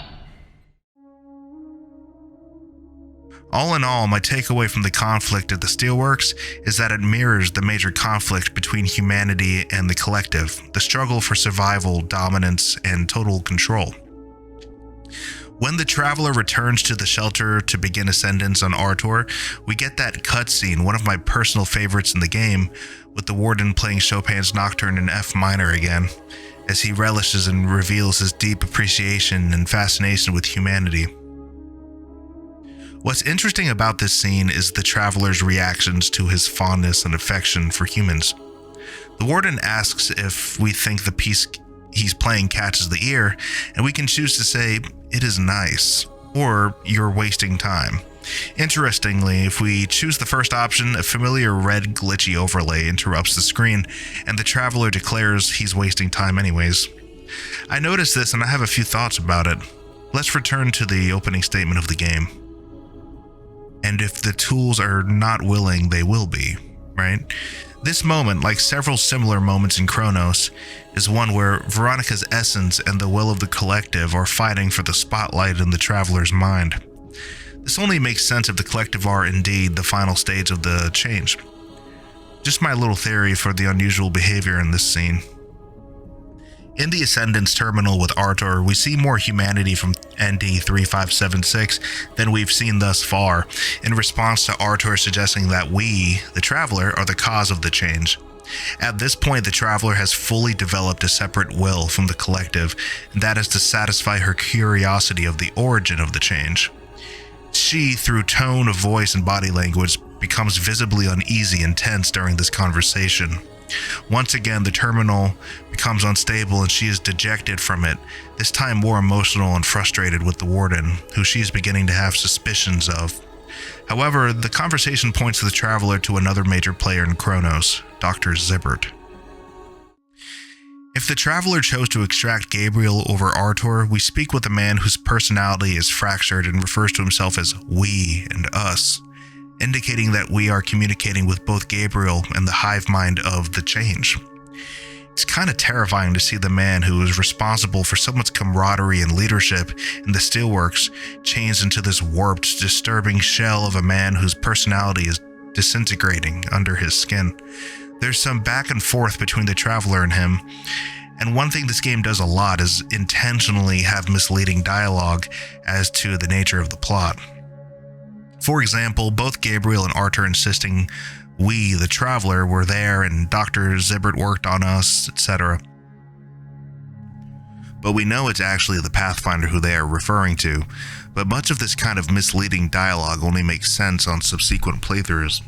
All in all, my takeaway from the conflict at the Steelworks is that it mirrors the major conflict between humanity and the collective, the struggle for survival, dominance, and total control. When the Traveler returns to the shelter to begin ascendance on Artor, we get that cutscene, one of my personal favorites in the game, with the Warden playing Chopin's Nocturne in F minor again, as he relishes and reveals his deep appreciation and fascination with humanity. What's interesting about this scene is the Traveler's reactions to his fondness and affection for humans. The Warden asks if we think the piece he's playing catches the ear, and we can choose to say, "It is nice," or "You're wasting time." Interestingly, if we choose the first option, a familiar red glitchy overlay interrupts the screen, and the Traveler declares he's wasting time anyways. I noticed this and I have a few thoughts about it. Let's return to the opening statement of the game. And if the tools are not willing, they will be, right? This moment, like several similar moments in Cronos, is one where Veronica's essence and the will of the collective are fighting for the spotlight in the Traveler's mind. This only makes sense if the collective are indeed the final stage of the change. Just my little theory for the unusual behavior in this scene. In the Ascendance terminal with Artor, we see more humanity from ND-3576 than we've seen thus far, in response to Artor suggesting that we, the Traveler, are the cause of the change. At this point, the Traveler has fully developed a separate will from the collective, and that is to satisfy her curiosity of the origin of the change. She, through tone of voice and body language, becomes visibly uneasy and tense during this conversation. Once again, the terminal becomes unstable and she is dejected from it, this time more emotional and frustrated with the Warden, who she is beginning to have suspicions of. However, the conversation points the Traveler to another major player in Cronos, Dr. Zybert. If the Traveler chose to extract Gabriel over Artor, we speak with a man whose personality is fractured and refers to himself as we and us, indicating that we are communicating with both Gabriel and the hive mind of the change. It's kind of terrifying to see the man who is responsible for so much camaraderie and leadership in the Steelworks changed into this warped, disturbing shell of a man whose personality is disintegrating under his skin. There's some back and forth between the Traveler and him, and one thing this game does a lot is intentionally have misleading dialogue as to the nature of the plot. For example, both Gabriel and Artor insisting we, the Traveler, were there and Dr. Zybert worked on us, etc. But we know it's actually the Pathfinder who they are referring to, but much of this kind of misleading dialogue only makes sense on subsequent playthroughs.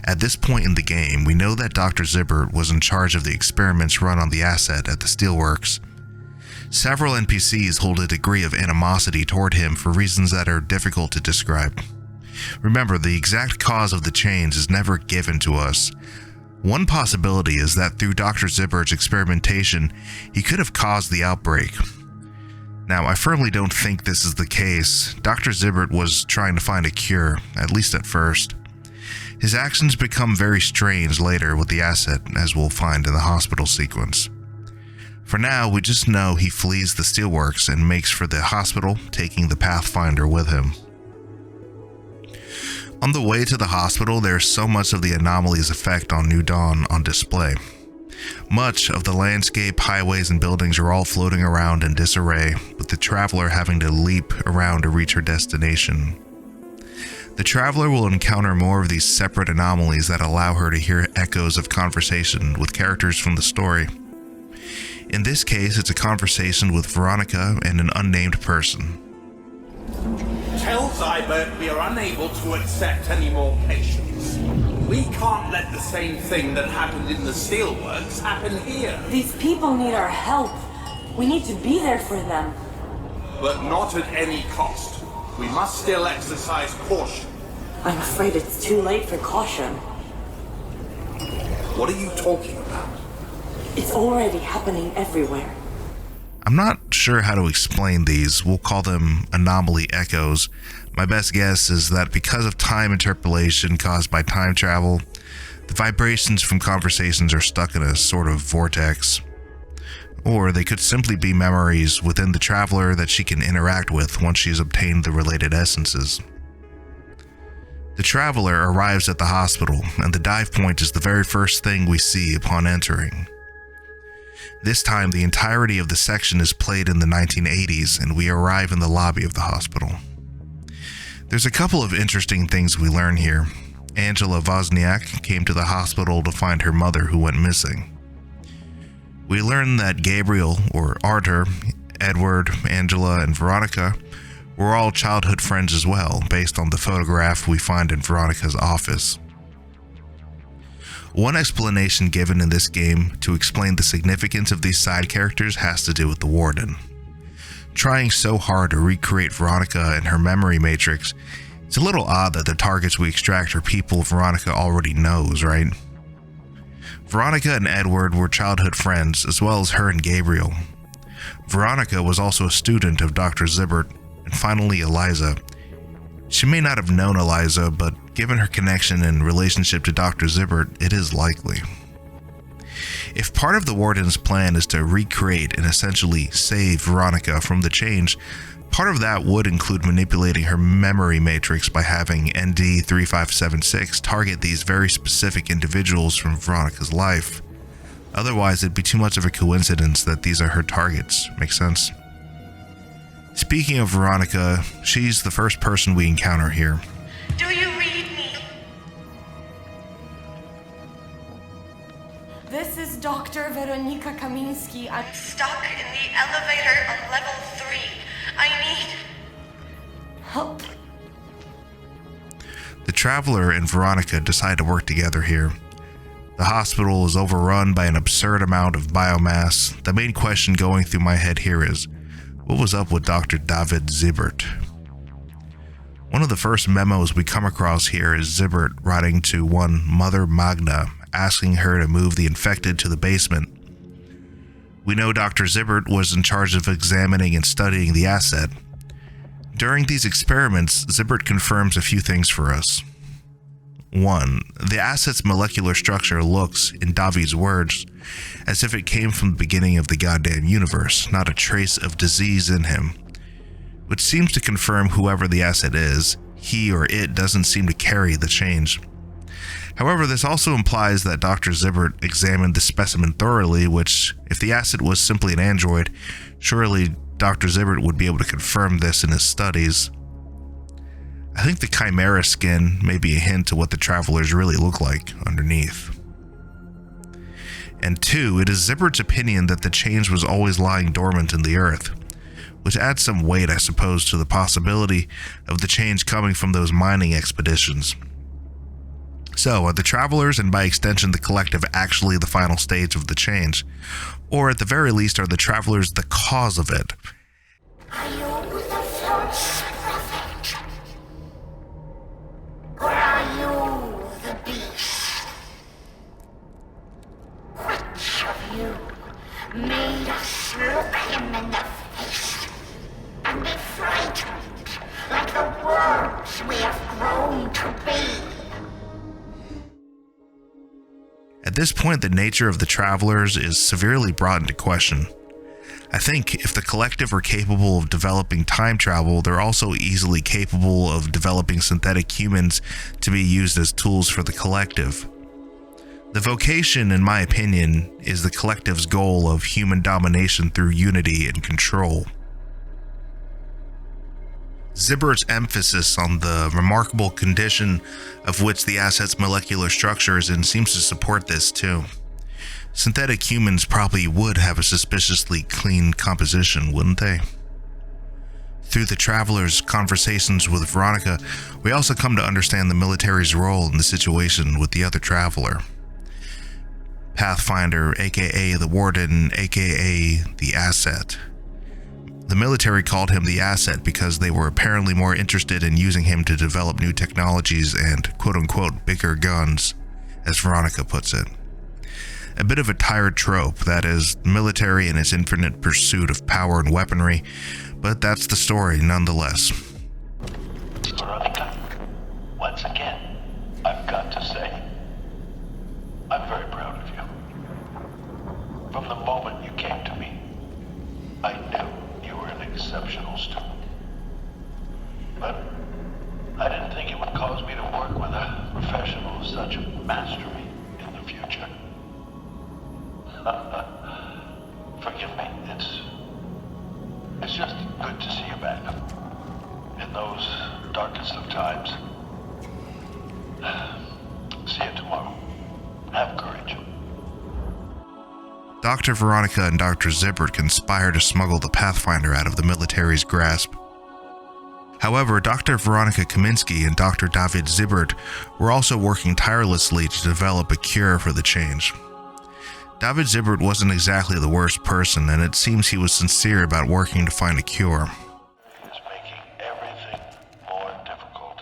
At this point in the game, we know that Dr. Zybert was in charge of the experiments run on the asset at the Steelworks. Several NPCs hold a degree of animosity toward him for reasons that are difficult to describe. Remember, the exact cause of the change is never given to us. One possibility is that through Dr. Zybert's experimentation, he could have caused the outbreak. Now, I firmly don't think this is the case. Dr. Zybert was trying to find a cure, at least at first. His actions become very strange later with the asset, as we'll find in the hospital sequence. For now, we just know he flees the Steelworks and makes for the hospital, taking the Pathfinder with him. On the way to the hospital, there's so much of the anomaly's effect on New Dawn on display. Much of the landscape, highways, and buildings are all floating around in disarray, with the traveler having to leap around to reach her destination. The traveler will encounter more of these separate anomalies that allow her to hear echoes of conversation with characters from the story. In this case, it's a conversation with Veronica and an unnamed person. Tell Zybert we are unable to accept any more patients. We can't let the same thing that happened in the Steelworks happen here. These people need our help. We need to be there for them. But not at any cost. We must still exercise caution. I'm afraid it's too late for caution. What are you talking about? It's already happening everywhere. I'm not sure how to explain these. We'll call them anomaly echoes. My best guess is that because of time interpolation caused by time travel, the vibrations from conversations are stuck in a sort of vortex. Or they could simply be memories within the traveler that she can interact with once she's obtained the related essences. The traveler arrives at the hospital, and the dive point is the very first thing we see upon entering. This time, the entirety of the section is played in the 1980s, and we arrive in the lobby of the hospital. There's a couple of interesting things we learn here. Angela Wozniak came to the hospital to find her mother who went missing. We learn that Gabriel, or Arthur, Edward, Angela, and Veronica were all childhood friends as well, based on the photograph we find in Veronica's office. One explanation given in this game to explain the significance of these side characters has to do with the Warden. Trying so hard to recreate Veronica and her memory matrix, it's a little odd that the targets we extract are people Veronica already knows, right? Veronica and Edward were childhood friends, as well as her and Gabriel. Veronica was also a student of Dr. Zybert, and finally Elliza. She may not have known Elliza, but given her connection and relationship to Dr. Zybert, it is likely. If part of the Warden's plan is to recreate and essentially save Veronica from the change, part of that would include manipulating her memory matrix by having ND3576 target these very specific individuals from Veronica's life. Otherwise, it'd be too much of a coincidence that these are her targets. Make sense? Speaking of Veronica, she's the first person we encounter here. Do you read me? This is Dr. Weronika Kamiński. I'm Stuck in the elevator on level 3. I need help. The Traveler and Veronica decide to work together here. The hospital is overrun by an absurd amount of biomass. The main question going through my head here is, what was up with Dr. David Zybert? One of the first memos we come across here is Zybert writing to one Mother Magna, asking her to move the infected to the basement. We know Dr. Zybert was in charge of examining and studying the asset. During these experiments, Zybert confirms a few things for us. 1. The asset's molecular structure looks, in David's words, as if it came from the beginning of the goddamn universe, not a trace of disease in him. Which seems to confirm whoever the asset is, he or it doesn't seem to carry the change. However, this also implies that Dr. Zybert examined the specimen thoroughly, which, if the asset was simply an android, surely Dr. Zybert would be able to confirm this in his studies. I think the Chimera skin may be a hint to what the Travelers really look like underneath. And 2, it is Zybert's opinion that the change was always lying dormant in the earth, which adds some weight, I suppose, to the possibility of the change coming from those mining expeditions. So, are the travelers, and by extension the collective, actually the final stage of the change? Or at the very least, are the travelers the cause of it? Are you the false prophet? Or are you the beast? Which of you made us look him in the face and be frightened like the worms we have grown to be? At this point, the nature of the travelers is severely brought into question. I think if the collective are capable of developing time travel, they're also easily capable of developing synthetic humans to be used as tools for the collective. The vocation, in my opinion, is the collective's goal of human domination through unity and control. Zybert's emphasis on the remarkable condition of which the asset's molecular structure is in seems to support this too. Synthetic humans probably would have a suspiciously clean composition, wouldn't they? Through the traveler's conversations with Veronica, we also come to understand the military's role in the situation with the other traveler. Pathfinder, aka the Warden, aka the Asset. The military called him the Asset because they were apparently more interested in using him to develop new technologies and quote-unquote bigger guns, as Veronica puts it. A bit of a tired trope, that is, military in its infinite pursuit of power and weaponry, but that's the story nonetheless. Veronica, once again, I've got to say, I'm very proud of you. From the moment you came to me, I knew you were an exceptional student. But I didn't think it would cause me to work with a professional of such mastery in the future. Forgive me, it's just good to see you back. In those darkest of times. See you tomorrow. Have courage. Dr. Veronica and Dr. Zybert conspire to smuggle the Pathfinder out of the military's grasp. However, Dr. Veronica Kaminsky and Dr. David Zybert were also working tirelessly to develop a cure for the change. David Zybert wasn't exactly the worst person, and it seems he was sincere about working to find a cure. Is making everything more difficult.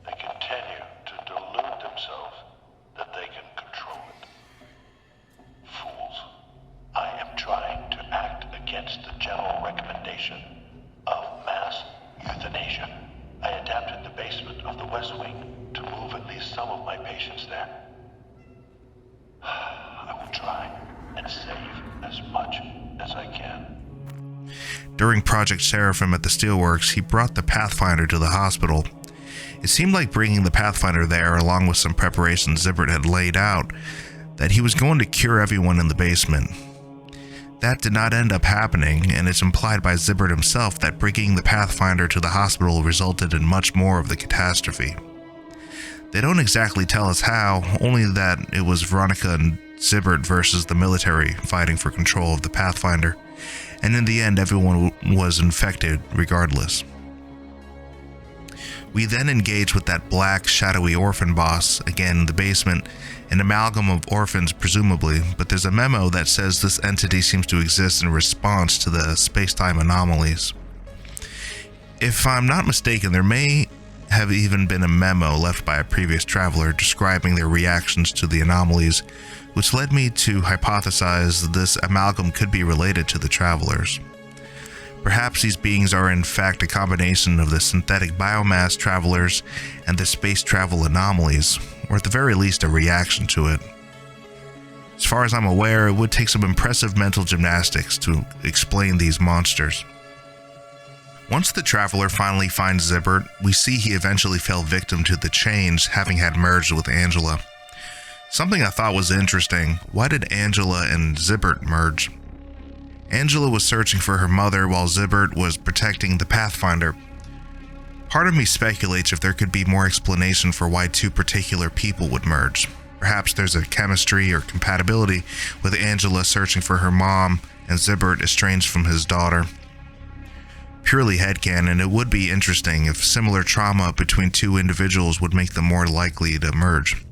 They continue to delude themselves that they can control it. Fools. I am trying to act against the general recommendation of mass euthanasia. I adapted the basement of the West Wing to move at least some of my patients there. I will try and save as much as I can. During Project Seraphim at the Steelworks, he brought the Pathfinder to the hospital. It seemed like bringing the Pathfinder there, along with some preparations Zybert had laid out, that he was going to cure everyone in the basement. That did not end up happening, and it's implied by Zybert himself that bringing the Pathfinder to the hospital resulted in much more of the catastrophe. They don't exactly tell us how, only that it was Veronica and Zybert versus the military fighting for control of the Pathfinder, and in the end everyone was infected regardless. We then engage with that black, shadowy orphan boss, again in the basement, an amalgam of orphans presumably, but there's a memo that says this entity seems to exist in response to the space-time anomalies. If I'm not mistaken, there may have even been a memo left by a previous traveler describing their reactions to the anomalies, which led me to hypothesize this amalgam could be related to the travelers. Perhaps these beings are in fact a combination of the synthetic biomass travelers and the space travel anomalies, or at the very least a reaction to it. As far as I'm aware, it would take some impressive mental gymnastics to explain these monsters. Once the traveler finally finds Zybert, we see he eventually fell victim to the change, having had merged with Angela. Something I thought was interesting: why did Angela and Zybert merge? Angela was searching for her mother while Zybert was protecting the Pathfinder. Part of me speculates if there could be more explanation for why two particular people would merge. Perhaps there's a chemistry or compatibility with Angela searching for her mom and Zybert estranged from his daughter. Purely headcanon, it would be interesting if similar trauma between two individuals would make them more likely to merge.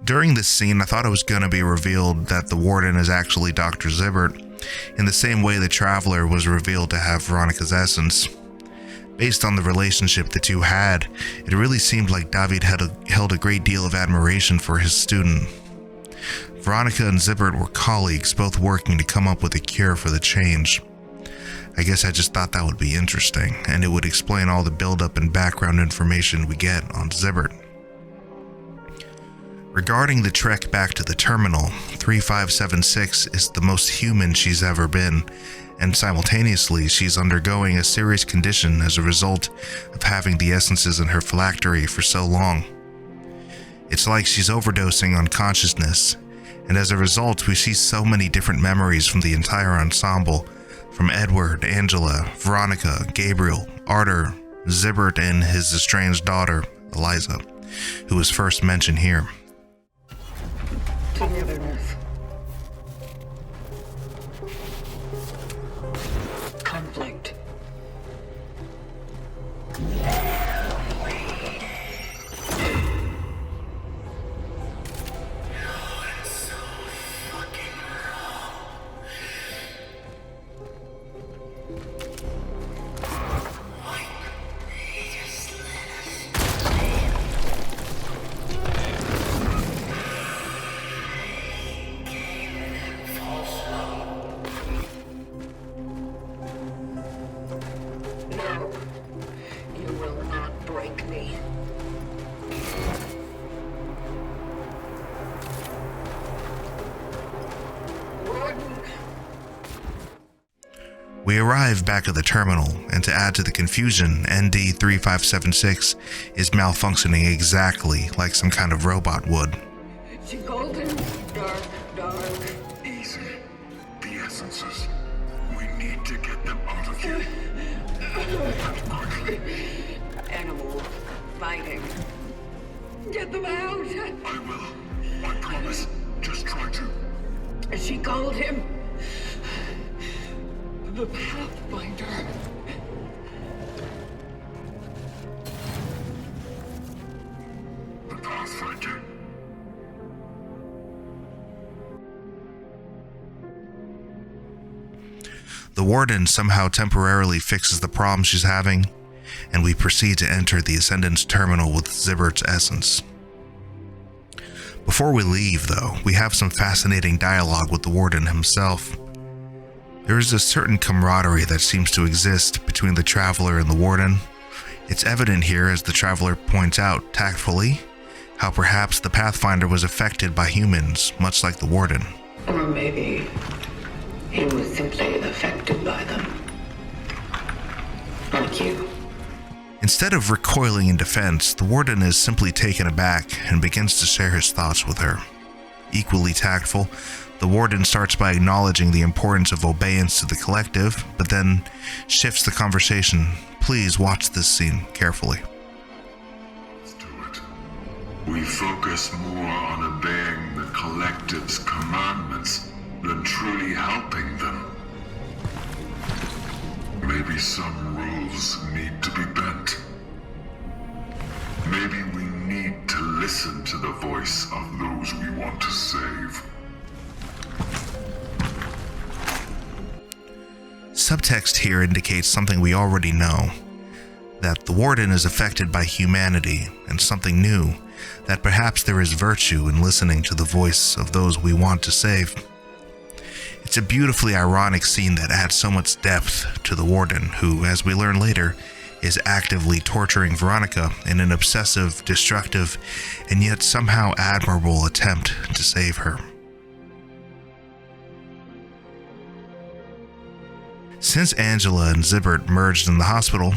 During this scene, I thought it was going to be revealed that the Warden is actually Dr. Zybert, in the same way the Traveler was revealed to have Veronica's essence. Based on the relationship the two had, it really seemed like David held a great deal of admiration for his student. Veronica and Zybert were colleagues, both working to come up with a cure for the change. I guess I just thought that would be interesting, and it would explain all the buildup and background information we get on Zybert. Regarding the trek back to the terminal, 3576 is the most human she's ever been, and simultaneously she's undergoing a serious condition as a result of having the essences in her phylactery for so long. It's like she's overdosing on consciousness, and as a result we see so many different memories from the entire ensemble, from Edward, Angela, Veronica, Gabriel, Arthur, Zybert, and his estranged daughter, Elliza, who was first mentioned here. Togetherness. Conflict. No, you will not break me. Warden. We arrive back at the terminal, and to add to the confusion, ND-3576 is malfunctioning exactly like some kind of robot would. She called him dark. Easy. The essences. We need to get them out of here. Quickly. Animals fighting. Get them out! I will. I promise. Just try to. She called him the Pathfinder. The Pathfinder. The Warden somehow temporarily fixes the problem she's having, and we proceed to enter the Ascendant's terminal with Zybert's essence. Before we leave, though, we have some fascinating dialogue with the Warden himself. There is a certain camaraderie that seems to exist between the Traveler and the Warden. It's evident here, as the Traveler points out tactfully, how perhaps the Pathfinder was affected by humans, much like the Warden. Or maybe he was simply affected by them. Like you. Instead of recoiling in defense, the Warden is simply taken aback and begins to share his thoughts with her. Equally tactful, the Warden starts by acknowledging the importance of obedience to the collective, but then shifts the conversation. Please watch this scene carefully. Let's do it. We focus more on obeying the collective's commandments than truly helping them. Maybe some rules need to be bent. Maybe we need to listen to the voice of those we want to save. Subtext here indicates something we already know, that the Warden is affected by humanity, and something new, that perhaps there is virtue in listening to the voice of those we want to save. It's a beautifully ironic scene that adds so much depth to the Warden, who, as we learn later, is actively torturing Veronica in an obsessive, destructive, and yet somehow admirable attempt to save her. Since Angela and Zybert merged in the hospital,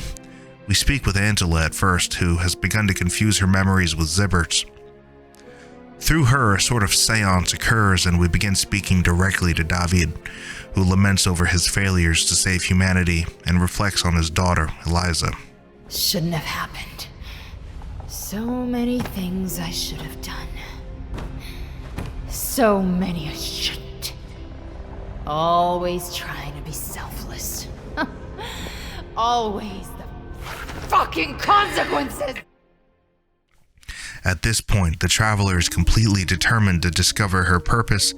we speak with Angela at first, who has begun to confuse her memories with Zybert's. Through her, a sort of seance occurs, and we begin speaking directly to David, who laments over his failures to save humanity and reflects on his daughter, Elliza. Shouldn't have happened. So many things I should have done. So many I shouldn't. Always trying to be selfless. always the fucking consequences! At this point, the Traveler is completely determined to discover her purpose,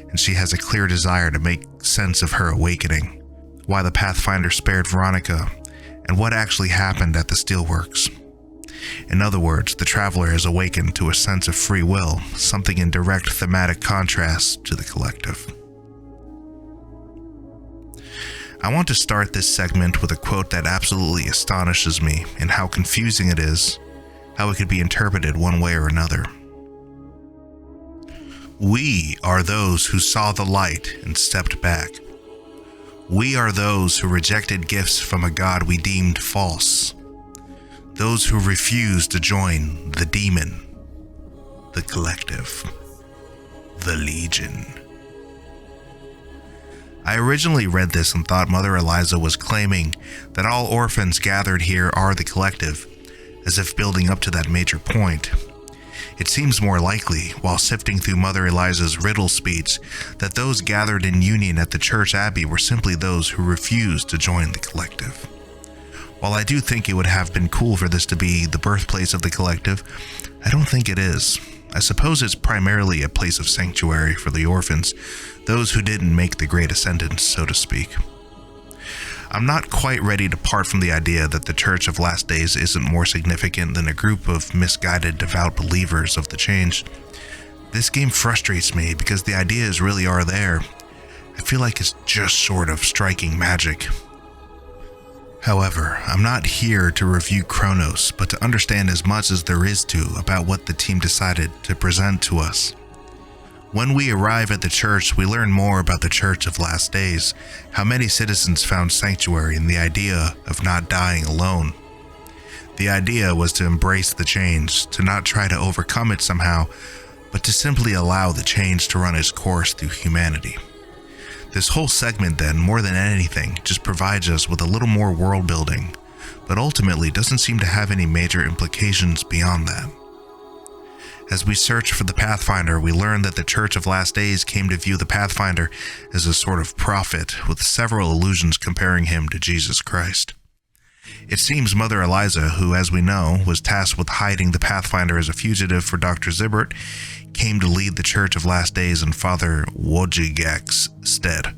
and she has a clear desire to make sense of her awakening, why the Pathfinder spared Veronica, and what actually happened at the Steelworks. In other words, the Traveler has awakened to a sense of free will, something in direct thematic contrast to the Collective. I want to start this segment with a quote that absolutely astonishes me in how confusing it is, how it could be interpreted one way or another. We are those who saw the light and stepped back. We are those who rejected gifts from a god we deemed false. Those who refused to join the demon, the Collective, the Legion. I originally read this and thought Mother Elliza was claiming that all orphans gathered here are the Collective, as if building up to that major point. It seems more likely, while sifting through Mother Eliza's riddle speech, that those gathered in union at the church Abbey were simply those who refused to join the Collective. While I do think it would have been cool for this to be the birthplace of the Collective, I don't think it is. I suppose it's primarily a place of sanctuary for the orphans, those who didn't make the Great Ascendance, so to speak. I'm not quite ready to part from the idea that the Church of Last Days isn't more significant than a group of misguided devout believers of the change. This game frustrates me because the ideas really are there. I feel like it's just sort of striking magic. However, I'm not here to review Cronos, but to understand as much as there is to about what the team decided to present to us. When we arrive at the church, we learn more about the Church of Last Days, how many citizens found sanctuary in the idea of not dying alone. The idea was to embrace the change, to not try to overcome it somehow, but to simply allow the change to run its course through humanity. This whole segment then, more than anything, just provides us with a little more world building, but ultimately doesn't seem to have any major implications beyond that. As we search for the Pathfinder, we learn that the Church of Last Days came to view the Pathfinder as a sort of prophet, with several allusions comparing him to Jesus Christ. It seems Mother Elliza, who, as we know, was tasked with hiding the Pathfinder as a fugitive for Dr. Zybert, came to lead the Church of Last Days in Father Wojcik's stead.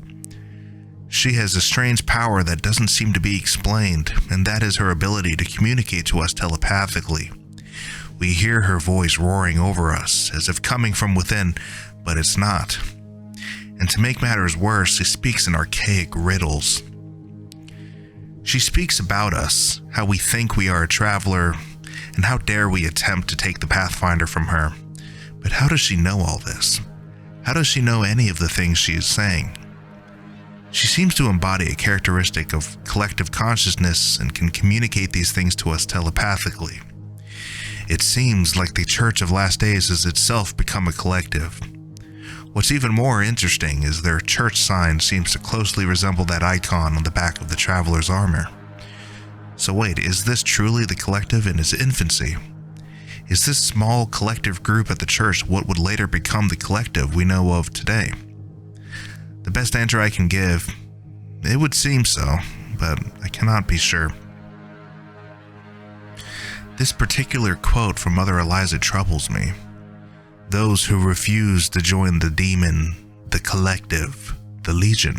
She has a strange power that doesn't seem to be explained, and that is her ability to communicate to us telepathically. We hear her voice roaring over us, as if coming from within, but it's not. And to make matters worse, she speaks in archaic riddles. She speaks about us, how we think we are a traveler, and how dare we attempt to take the Pathfinder from her. But how does she know all this? How does she know any of the things she is saying? She seems to embody a characteristic of collective consciousness and can communicate these things to us telepathically. It seems like the Church of Last Days has itself become a collective. What's even more interesting is their church sign seems to closely resemble that icon on the back of the Traveler's armor. So wait, is this truly the collective in its infancy? Is this small collective group at the church what would later become the collective we know of today? The best answer I can give, it would seem so, but I cannot be sure. This particular quote from Mother Elliza troubles me. Those who refuse to join the demon, the Collective, the Legion.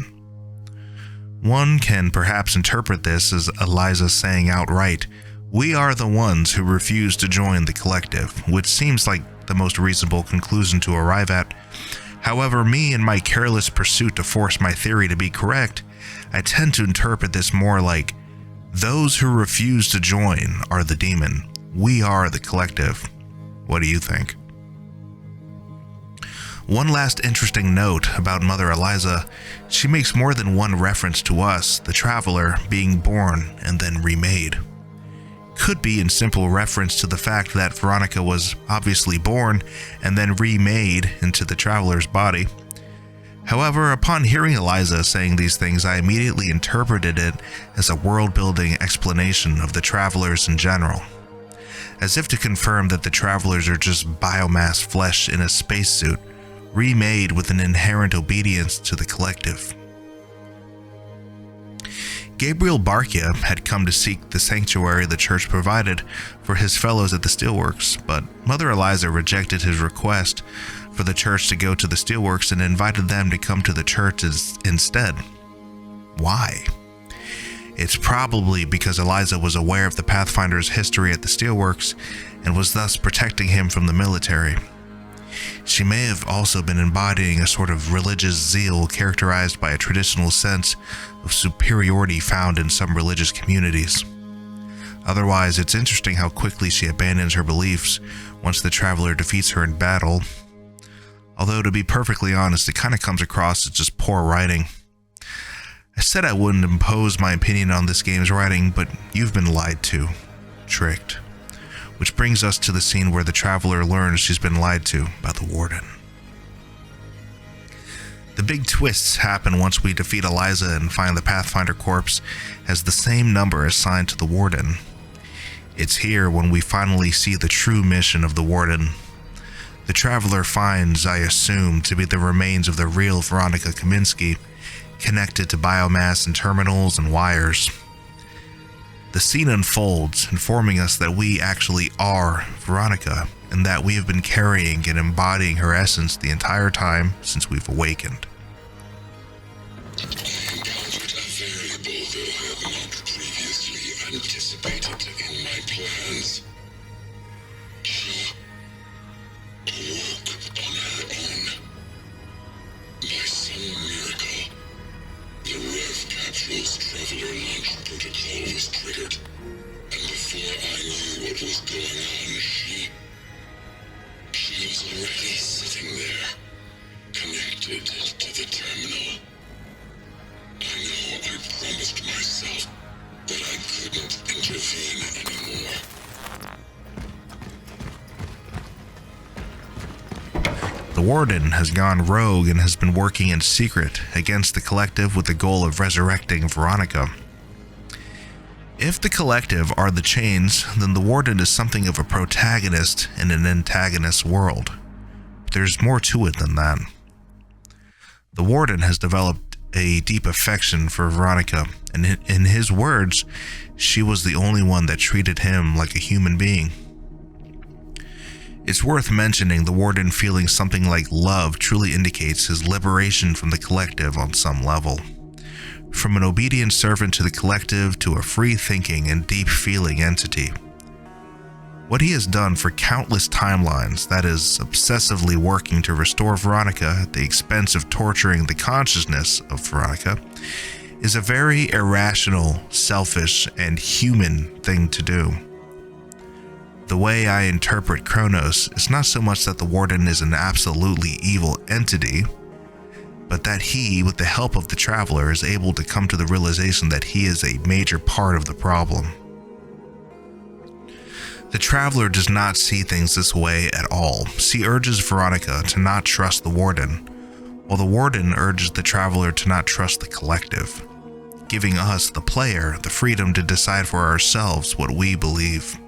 One can perhaps interpret this as Elliza saying outright, "We are the ones who refuse to join the Collective," which seems like the most reasonable conclusion to arrive at. However, me and my careless pursuit to force my theory to be correct, I tend to interpret this more like, those who refuse to join are the demon. We are the Collective. What do you think? One last interesting note about Mother Elliza, she makes more than one reference to us, the Traveler, being born and then remade. Could be in simple reference to the fact that Veronica was obviously born and then remade into the Traveler's body. However, upon hearing Elliza saying these things, I immediately interpreted it as a world-building explanation of the Travelers in general, as if to confirm that the Travelers are just biomass flesh in a spacesuit, remade with an inherent obedience to the Collective. Gabriel Barkia had come to seek the sanctuary the church provided for his fellows at the Steelworks, but Mother Elliza rejected his request for the church to go to the Steelworks and invited them to come to the church instead. Why? It's probably because Elliza was aware of the Pathfinder's history at the Steelworks and was thus protecting him from the military. She may have also been embodying a sort of religious zeal characterized by a traditional sense of superiority found in some religious communities. Otherwise, it's interesting how quickly she abandons her beliefs once the Traveler defeats her in battle. Although, to be perfectly honest, it kind of comes across as just poor writing. I said I wouldn't impose my opinion on this game's writing, but you've been lied to, tricked. Which brings us to the scene where the Traveler learns she's been lied to by the Warden. The big twists happen once we defeat Elliza and find the Pathfinder corpse has the same number assigned to the Warden. It's here when we finally see the true mission of the Warden. The Traveler finds, I assume, to be the remains of the real Veronica Kaminsky, connected to biomass and terminals and wires. The scene unfolds, informing us that we actually are Veronica, and that we have been carrying and embodying her essence the entire time since we've awakened. I encountered a variable that I had not previously anticipated in my plans. She awoke on her own. By some miracle, the Rev Capsule's Traveler launch protocol was triggered, and before I knew what was going on, she was already sitting there, connected to the terminal. I know I promised myself that I couldn't intervene anymore. The Warden has gone rogue and has been working in secret against the Collective with the goal of resurrecting Veronica. If the Collective are the Chains, then the Warden is something of a protagonist in an antagonist world. But there's more to it than that. The Warden has developed a deep affection for Veronica, and in his words, she was the only one that treated him like a human being. It's worth mentioning the Warden feeling something like love truly indicates his liberation from the Collective on some level. From an obedient servant to the Collective to a free-thinking and deep-feeling entity. What he has done for countless timelines, that is, obsessively working to restore Veronica at the expense of torturing the consciousness of Veronica, is a very irrational, selfish, and human thing to do. The way I interpret Cronos is not so much that the Warden is an absolutely evil entity, but that he, with the help of the Traveler, is able to come to the realization that he is a major part of the problem. The Traveler does not see things this way at all. She urges Veronica to not trust the Warden, while the Warden urges the Traveler to not trust the Collective, giving us, the player, the freedom to decide for ourselves what we believe.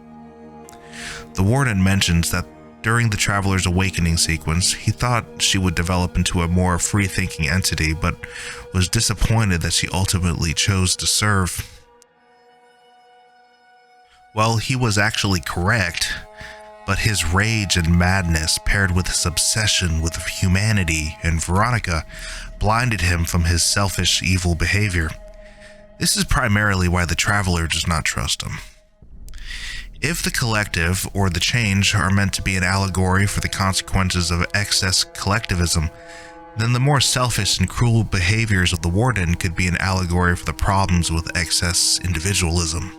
The Warden mentions that during the Traveler's awakening sequence, he thought she would develop into a more free-thinking entity, but was disappointed that she ultimately chose to serve. Well, he was actually correct, but his rage and madness, paired with his obsession with humanity and Veronica, blinded him from his selfish, evil behavior. This is primarily why the Traveler does not trust him. If the Collective, or the Change, are meant to be an allegory for the consequences of excess collectivism, then the more selfish and cruel behaviors of the Warden could be an allegory for the problems with excess individualism.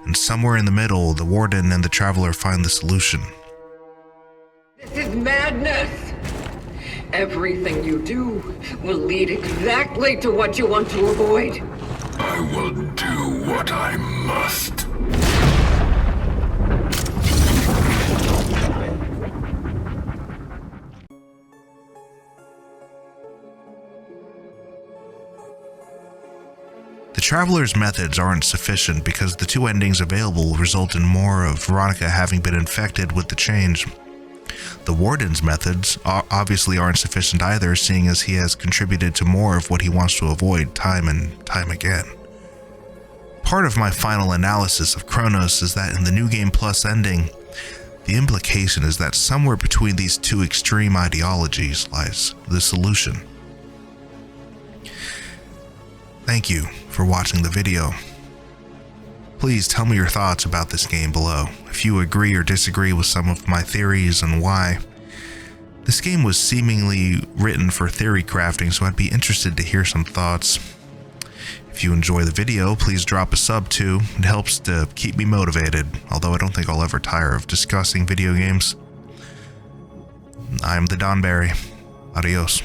And somewhere in the middle, the Warden and the Traveler find the solution. This is madness! Everything you do will lead exactly to what you want to avoid. I will do what I must. The Traveler's methods aren't sufficient because the two endings available result in more of Veronica having been infected with the change. The Warden's methods obviously aren't sufficient either, seeing as he has contributed to more of what he wants to avoid time and time again. Part of my final analysis of Cronos is that in the New Game Plus ending, the implication is that somewhere between these two extreme ideologies lies the solution. Thank you for watching the video. Please tell me your thoughts about this game below, if you agree or disagree with some of my theories and why. This game was seemingly written for theory crafting, so I'd be interested to hear some thoughts. If you enjoy the video, please drop a sub too. It helps to keep me motivated, although I don't think I'll ever tire of discussing video games. I'm the Donberry. Adios.